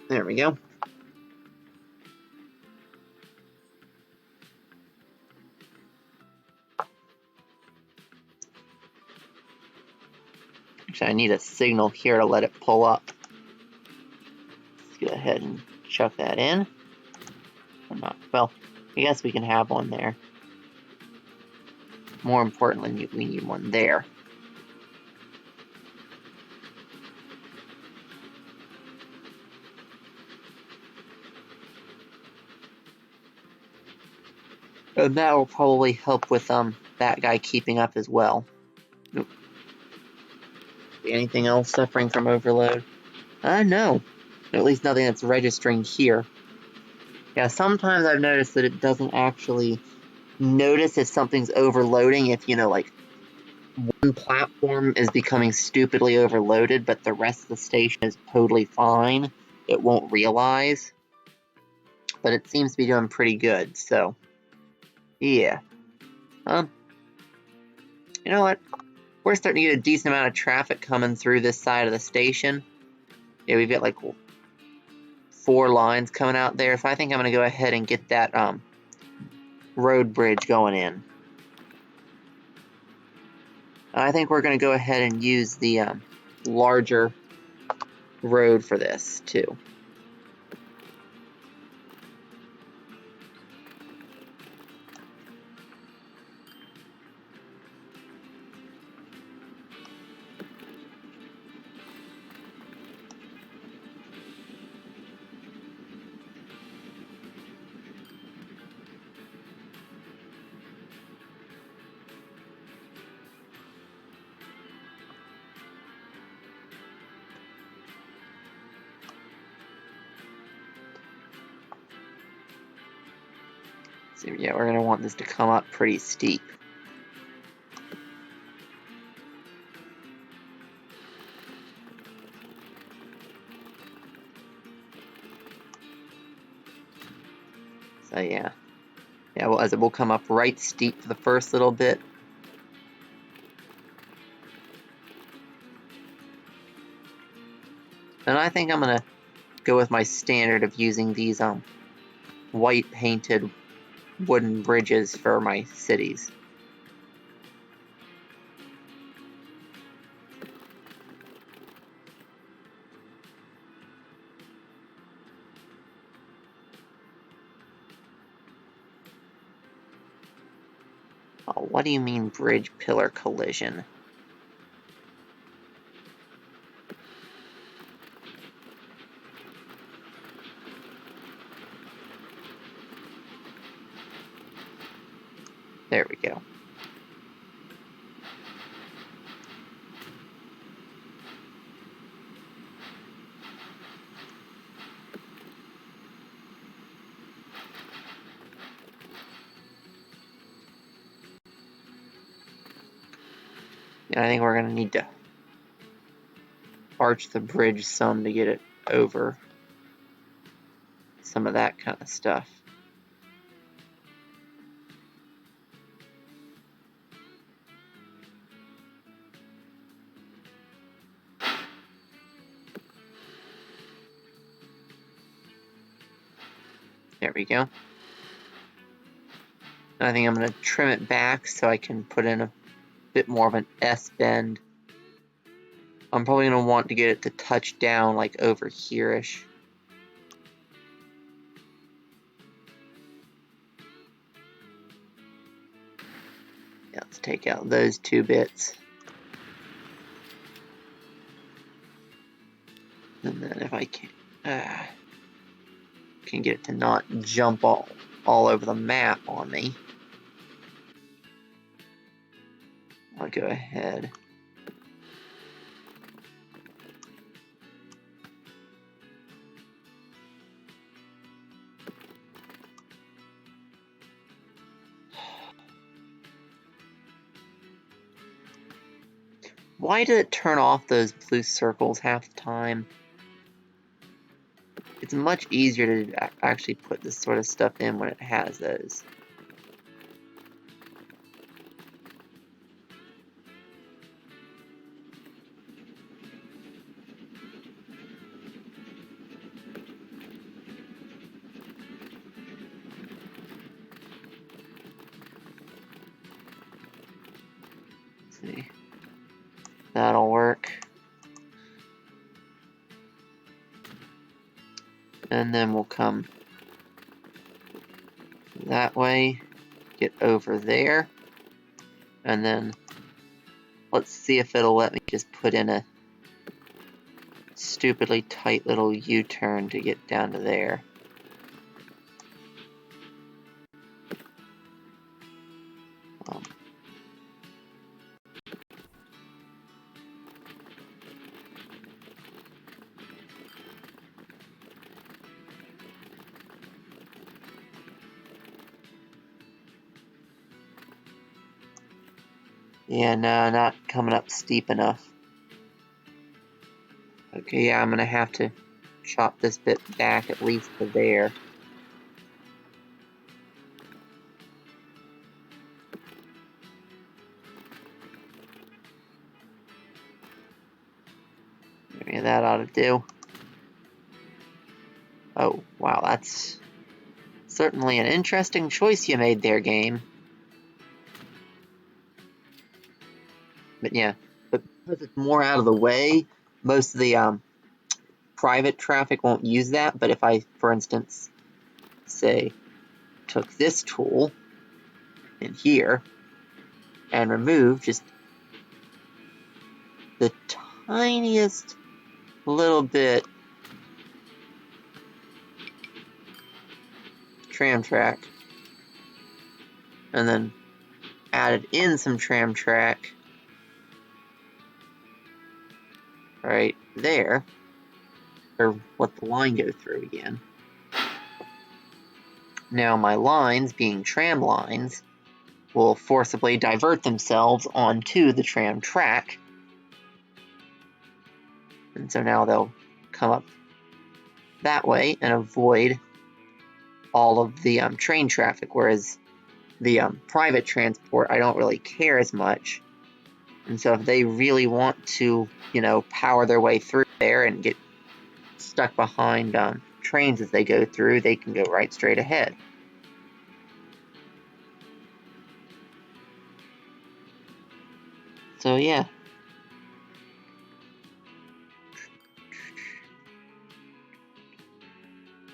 There we go. Actually, I need a signal here to let it pull up. Let's go ahead and chuck that in. Or not. Well, I guess we can have one there. More importantly, we need one there. And that will probably help with that guy keeping up as well. Nope. Anything else suffering from overload? No. At least nothing that's registering here. Yeah, sometimes I've noticed that it doesn't actually notice if something's overloading if, like, one platform is becoming stupidly overloaded, but the rest of the station is totally fine. It won't realize. But it seems to be doing pretty good, so yeah. You know what? We're starting to get a decent amount of traffic coming through this side of the station. Yeah, we've got like 4 lines coming out there, so I think I'm going to go ahead and get that road bridge going in. I think we're going to go ahead and use the larger road for this, too. So yeah, we're going to want this to come up pretty steep. So yeah. Yeah, well, as it will come up right steep for the first little bit. And I think I'm going to go with my standard of using these white painted wooden bridges for my cities. What do you mean bridge pillar collision? There we go. And I think we're going to need to arch the bridge some to get it over some of that kind of stuff. There we go. I think I'm going to trim it back so I can put in a bit more of an S bend. I'm probably going to want to get it to touch down like over here-ish. Yeah, let's take out those two bits. And then if I can get it to not jump all over the map on me, I'll go ahead. Why did it turn off those blue circles half the time? It's much easier to actually put this sort of stuff in when it has those. Let's see. That'll work. And then we'll come that way, get over there, and then let's see if it'll let me just put in a stupidly tight little U-turn to get down to there. Yeah, no, not coming up steep enough. Okay, yeah, I'm gonna have to chop this bit back at least to there. Maybe that ought to do. Oh, wow, that's certainly an interesting choice you made there, game. But yeah, but because it's more out of the way, most of the private traffic won't use that. But if I, for instance, say, took this tool in here and removed just the tiniest little bit tram track and then added in some tram track right there, or let the line go through again. Now my lines, being tram lines, will forcibly divert themselves onto the tram track. And so now they'll come up that way and avoid all of the train traffic, whereas the private transport, I don't really care as much. And so if they really want to, you know, power their way through there and get stuck behind trains as they go through, they can go right straight ahead. So yeah.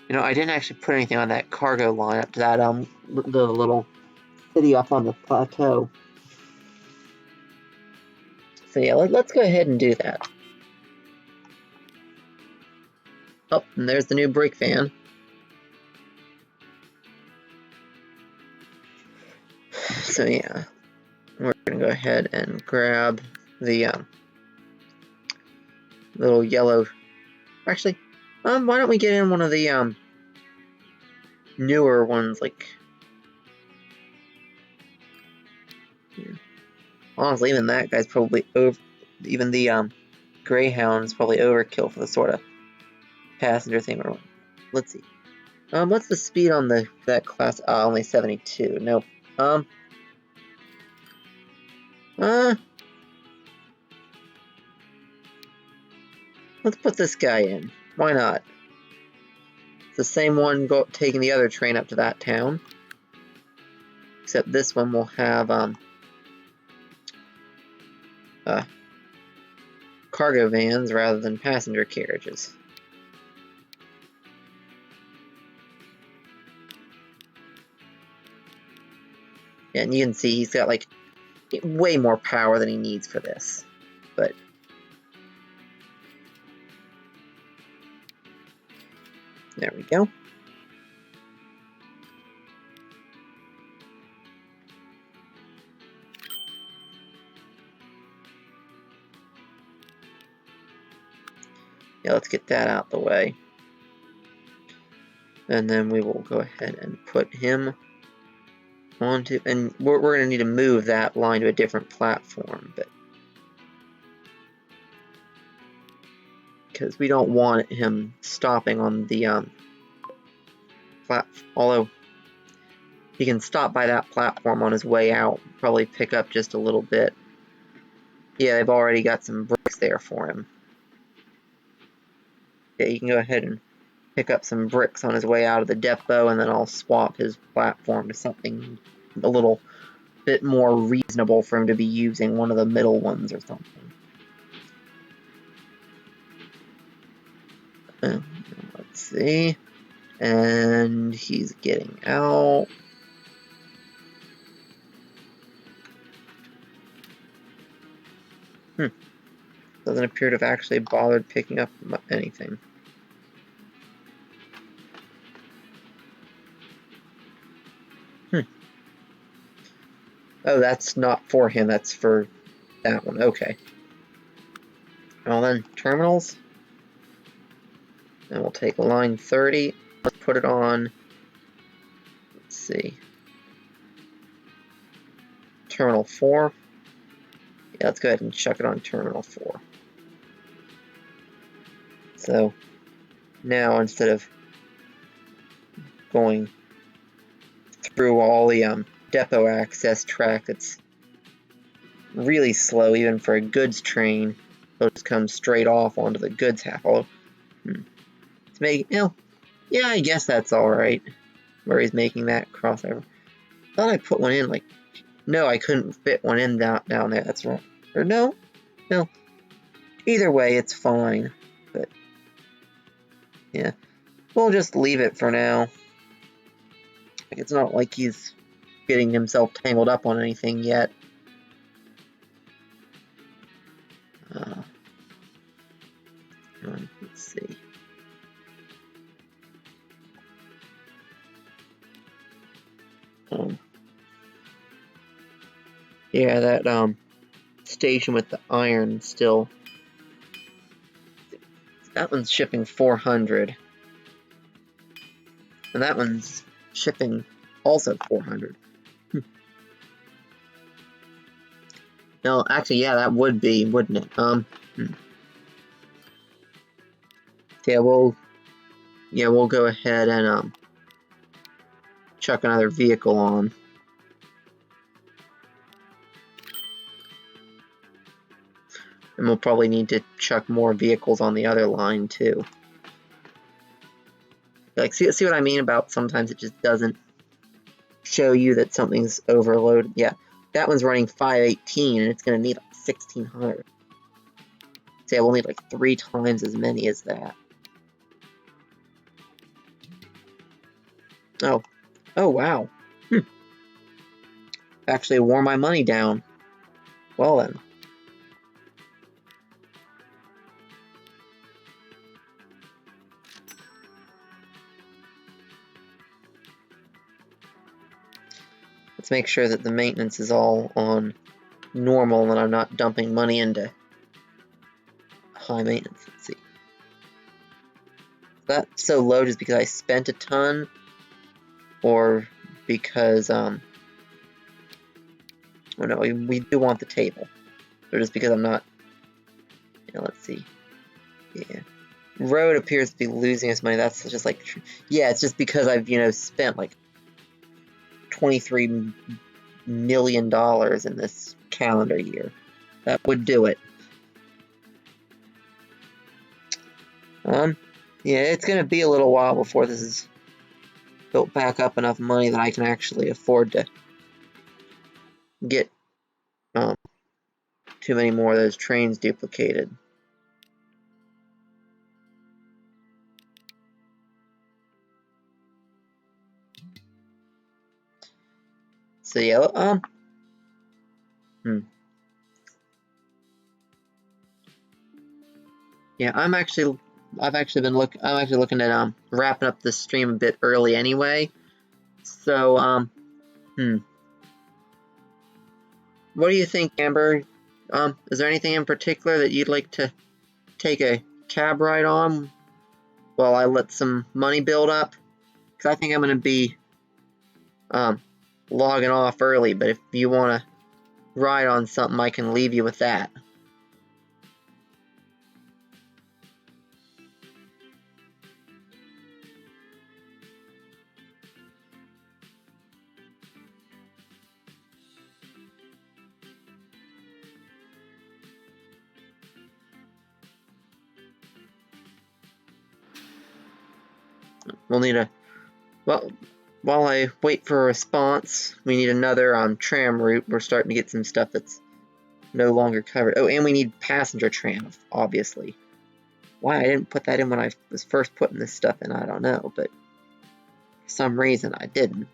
You know, I didn't actually put anything on that cargo line up to that the little city up on the plateau. So yeah, let's go ahead and do that. Oh, and there's the new brake van. So yeah, we're gonna go ahead and grab the little yellow. Actually, why don't we get in one of the newer ones? Like, yeah. Honestly, even that guy's probably over. Even the Greyhound's probably overkill for the sort of passenger thing we're on. Let's see. What's the speed on that class? Only 72. Nope. Let's put this guy in. Why not? It's the same one taking the other train up to that town. Except this one will have cargo vans rather than passenger carriages. Yeah, and you can see he's got like way more power than he needs for this. But there we go. Yeah, let's get that out the way. And then we will go ahead and put him onto, and we're going to need to move that line to a different platform, but because we don't want him stopping on the although he can stop by that platform on his way out, probably pick up just a little bit. Yeah, they've already got some bricks there for him. Yeah, you can go ahead and pick up some bricks on his way out of the depot, and then I'll swap his platform to something a little bit more reasonable for him to be using, one of the middle ones or something. Let's see. And he's getting out. Doesn't appear to have actually bothered picking up anything. Oh, that's not for him, that's for that one. Okay. Well then, terminals. And we'll take line 30. Let's put it on. Let's see. Terminal 4. Yeah, let's go ahead and chuck it on Terminal 4. So, now instead of going through all the depot access track that's really slow even for a goods train, it'll just come straight off onto the goods half. Although, it's making, yeah, I guess that's alright, where he's making that crossover. Thought I put one in, like, no, I couldn't fit one in down there, that's right. Or no. Either way, it's fine, but, yeah. We'll just leave it for now. Like, it's not like he's getting himself tangled up on anything yet. Let's see. Yeah, that station with the iron still. That one's shipping 400. And that one's shipping also 400. No, actually, yeah, that would be, wouldn't it? Yeah, we'll go ahead and chuck another vehicle on. And we'll probably need to chuck more vehicles on the other line too. Like, see what I mean about sometimes it just doesn't show you that something's overloaded. Yeah, that one's running 518 and it's going to need like 1600. See, we'll need like 3 times as many as that. Oh wow. Actually wore my money down. Well then. Let's make sure that the maintenance is all on normal and I'm not dumping money into high maintenance. Let's see. Is that so low just because I spent a ton, or because oh no, we do want the table, or just because I'm not, let's see. Yeah, road appears to be losing us money. That's just like, yeah, it's just because I've spent like $23 million in this calendar year. That would do it. Yeah, it's gonna be a little while before this is built back up enough money that I can actually afford to get too many more of those trains duplicated. So yeah, yeah, I'm actually looking at wrapping up this stream a bit early anyway. So what do you think, Amber? Is there anything in particular that you'd like to take a cab ride on while I let some money build up? Because I think I'm gonna be logging off early, but if you want to ride on something, I can leave you with that. We'll need a, well, while I wait for a response, we need another tram route. We're starting to get some stuff that's no longer covered. Oh, and we need passenger tram, obviously. Why I didn't put that in when I was first putting this stuff in, I don't know, but for some reason I didn't.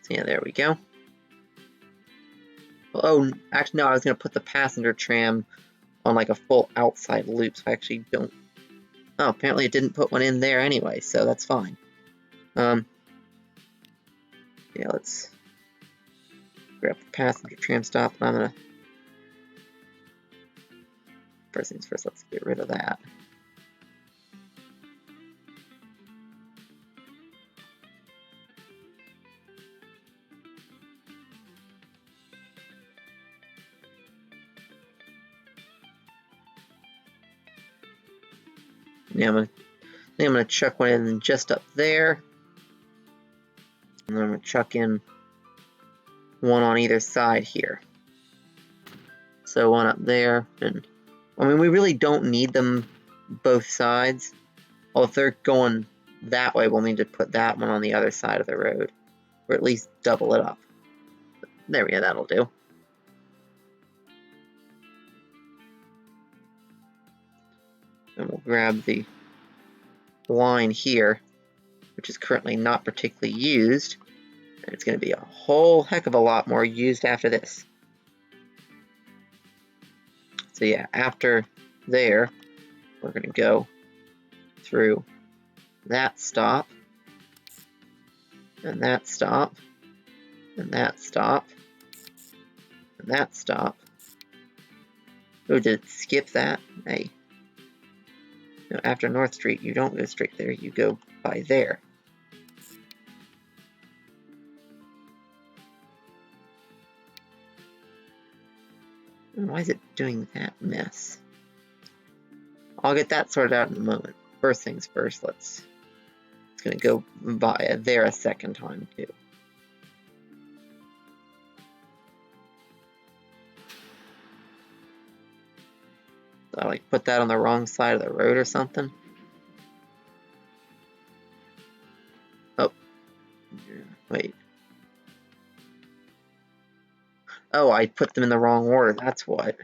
So yeah, there we go. Oh, actually, no, I was going to put the passenger tram on like a full outside loop, so I actually don't. Oh, apparently it didn't put one in there anyway, so that's fine. Yeah, let's grab the passenger tram stop, and I'm gonna. First things first, let's get rid of that. Yeah, I'm gonna chuck one in just up there. And then I'm gonna chuck in one on either side here. So one up there, and I mean we really don't need them both sides. Well, if they're going that way, we'll need to put that one on the other side of the road, or at least double it up. There we go, that'll do. And we'll grab the line here, which is currently not particularly used. And it's going to be a whole heck of a lot more used after this. So yeah, after there, we're going to go through that stop, and that stop, and that stop, and that stop. Oh, did it skip that? Hey. No, after North Street, you don't go straight there, you go by there. Why is it doing that mess? I'll get that sorted out in a moment. First things first, it's gonna go by there a second time too. Did I like put that on the wrong side of the road or something? Oh, wait. Oh, I put them in the wrong order, that's what.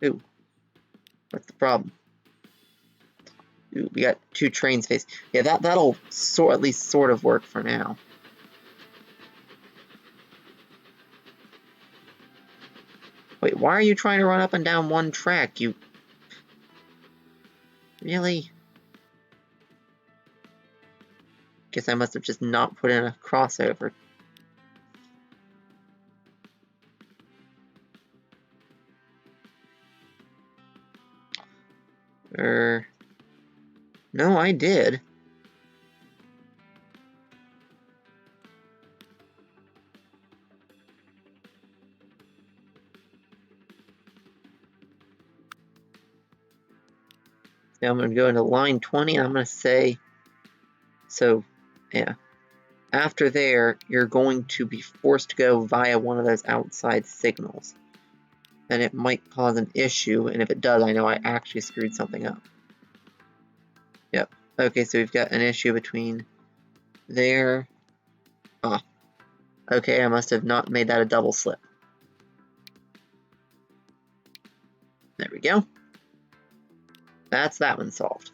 Ooh. What's the problem? Ooh, we got 2 train space. Yeah, that'll at least sort of work for now. Wait, why are you trying to run up and down one track? You... Really? Guess I must have just not put in a crossover. No, I did. Now I'm going to go into line 20, and I'm going to say, so, yeah. After there, you're going to be forced to go via one of those outside signals. And it might cause an issue, and if it does, I know I actually screwed something up. Yep. Okay, so we've got an issue between there. Ah. Okay, I must have not made that a double slip. There we go. That's that one solved.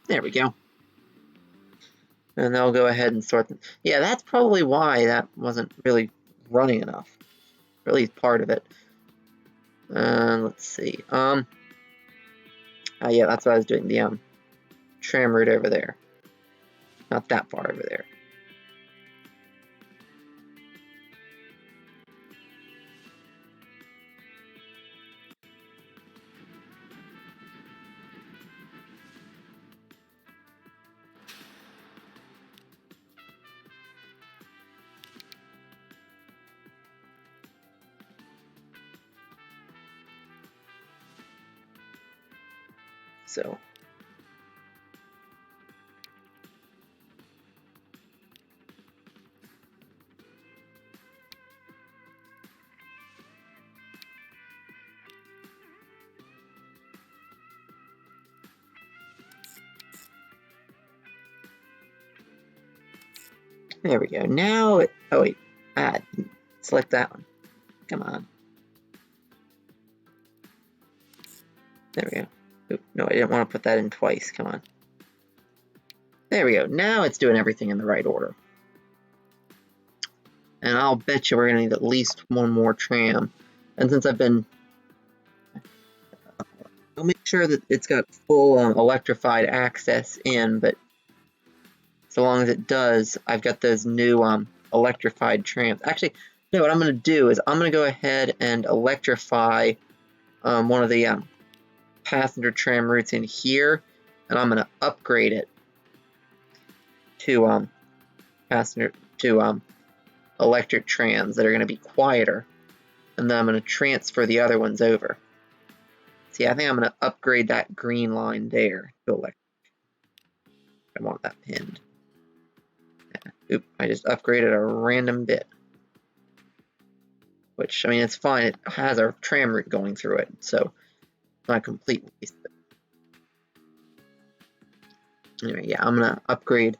There we go. And they'll go ahead and sort them. Yeah, that's probably why that wasn't really running enough. Or at least part of it. Let's see. Yeah, that's what I was doing. The tram route over there. Not that far over there. So there we go. Now it, oh wait, select that one. Come on. There we go. Oop, no, I didn't want to put that in twice. Come on. There we go. Now it's doing everything in the right order. And I'll bet you we're going to need at least one more tram. And since I've been... I'll make sure that it's got full electrified access in, but so long as it does, I've got those new electrified trams. Actually, no, what I'm going to do is I'm going to go ahead and electrify one of the passenger tram routes in here, and I'm going to upgrade it to electric trams that are going to be quieter, and then I'm going to transfer the other ones over. See, I think I'm going to upgrade that green line there to electric. I want that pinned. Yeah. Oop, I just upgraded a random bit. Which, I mean, it's fine. It has a tram route going through it, so it's not a complete waste. Anyway, yeah, I'm going to upgrade.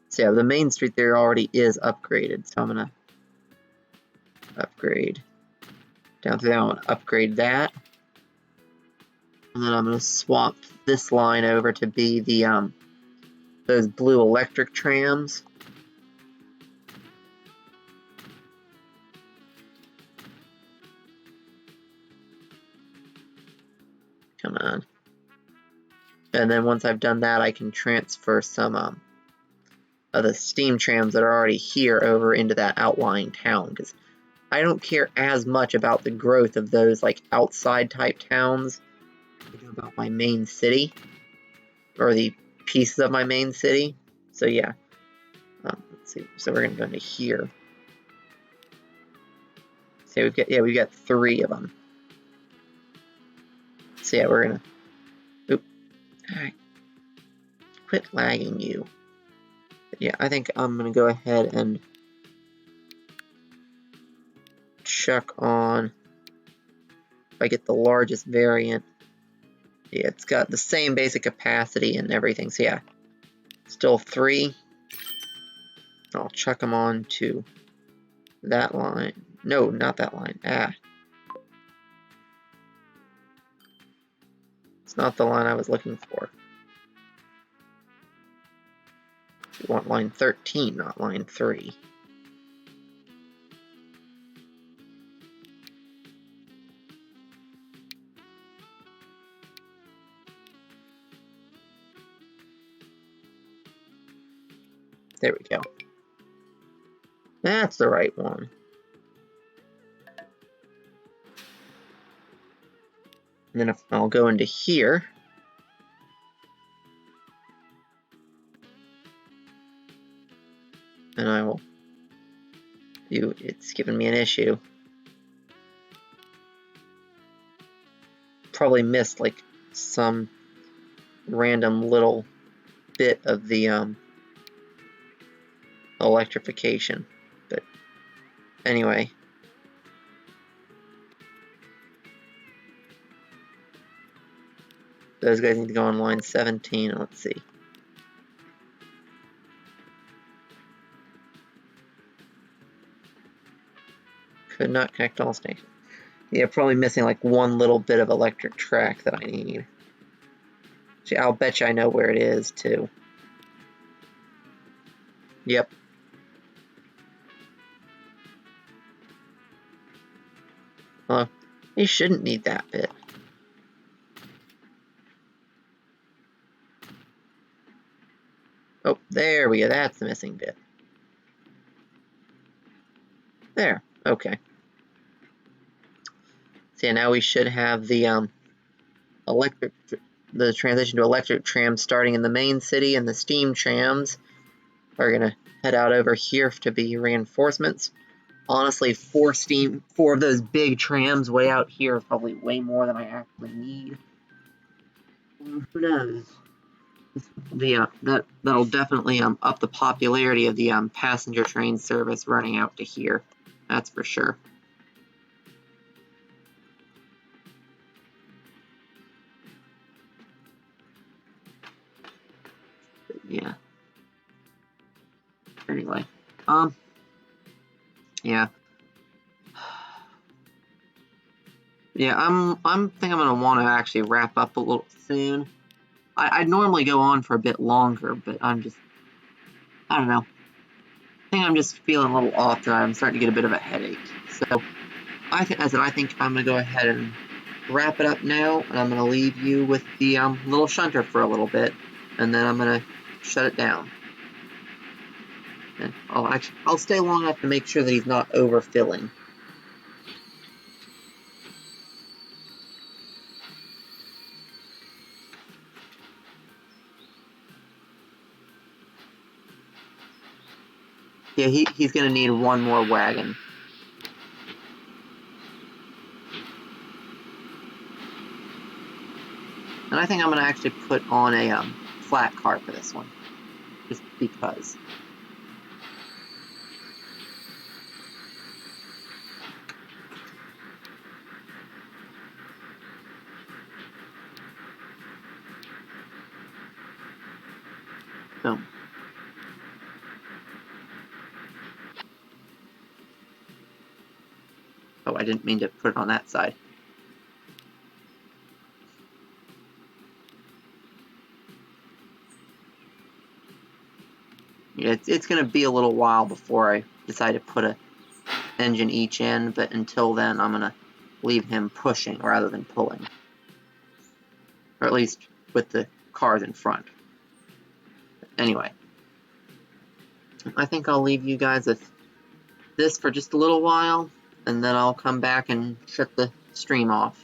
So yeah, the main street there already is upgraded, so I'm going to upgrade down through there. I'm going to upgrade that. And then I'm going to swap this line over to be the those blue electric trams. Come on. And then once I've done that, I can transfer some of the steam trams that are already here over into that outlying town, because I don't care as much about the growth of those like outside type towns as I do about my main city, or the pieces of my main city. So yeah, let's see. So we're gonna go into here. So we've got 3 of them. So yeah, we're gonna. Oop. Alright. Quit lagging, you. But yeah, I think I'm gonna go ahead and check on if I get the largest variant. Yeah, it's got the same basic capacity and everything, so yeah. Still 3. I'll chuck them on to that line. No, not that line. It's not the line I was looking for. We want line 13, not line 3. There we go. That's the right one. And then if I'll go into here. And I will do, it's giving me an issue. Probably missed like some random little bit of the electrification. But anyway. Those guys need to go on line 17. Let's see. Could not connect all stations. Yeah, probably missing like one little bit of electric track that I need. See, I'll bet you I know where it is too. Yep. Well, you shouldn't need that bit. Oh, there we go. That's the missing bit. There. Okay. So yeah, now we should have the the transition to electric trams starting in the main city, and the steam trams are gonna head out over here to be reinforcements. Honestly, 4 of those big trams way out here is probably way more than I actually need. Who knows? That'll definitely up the popularity of the passenger train service running out to here. That's for sure. But yeah. Anyway, yeah. Yeah, I'm think I'm gonna want to actually wrap up a little soon. I'd normally go on for a bit longer, but I don't know. I think I'm just feeling a little off tonight. I'm starting to get a bit of a headache. So I think I'm gonna go ahead and wrap it up now, and I'm gonna leave you with the little shunter for a little bit, and then I'm gonna shut it down. And I'll stay long enough to make sure that he's not overfilling. Yeah, he's gonna need one more wagon. And I think I'm gonna actually put on a flat car for this one, just because. Boom. Oh, I didn't mean to put it on that side. Yeah, it's going to be a little while before I decide to put a engine each in, but until then I'm going to leave him pushing rather than pulling. Or at least with the cars in front. Anyway, I think I'll leave you guys with this for just a little while, and then I'll come back and shut the stream off.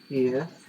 Yes.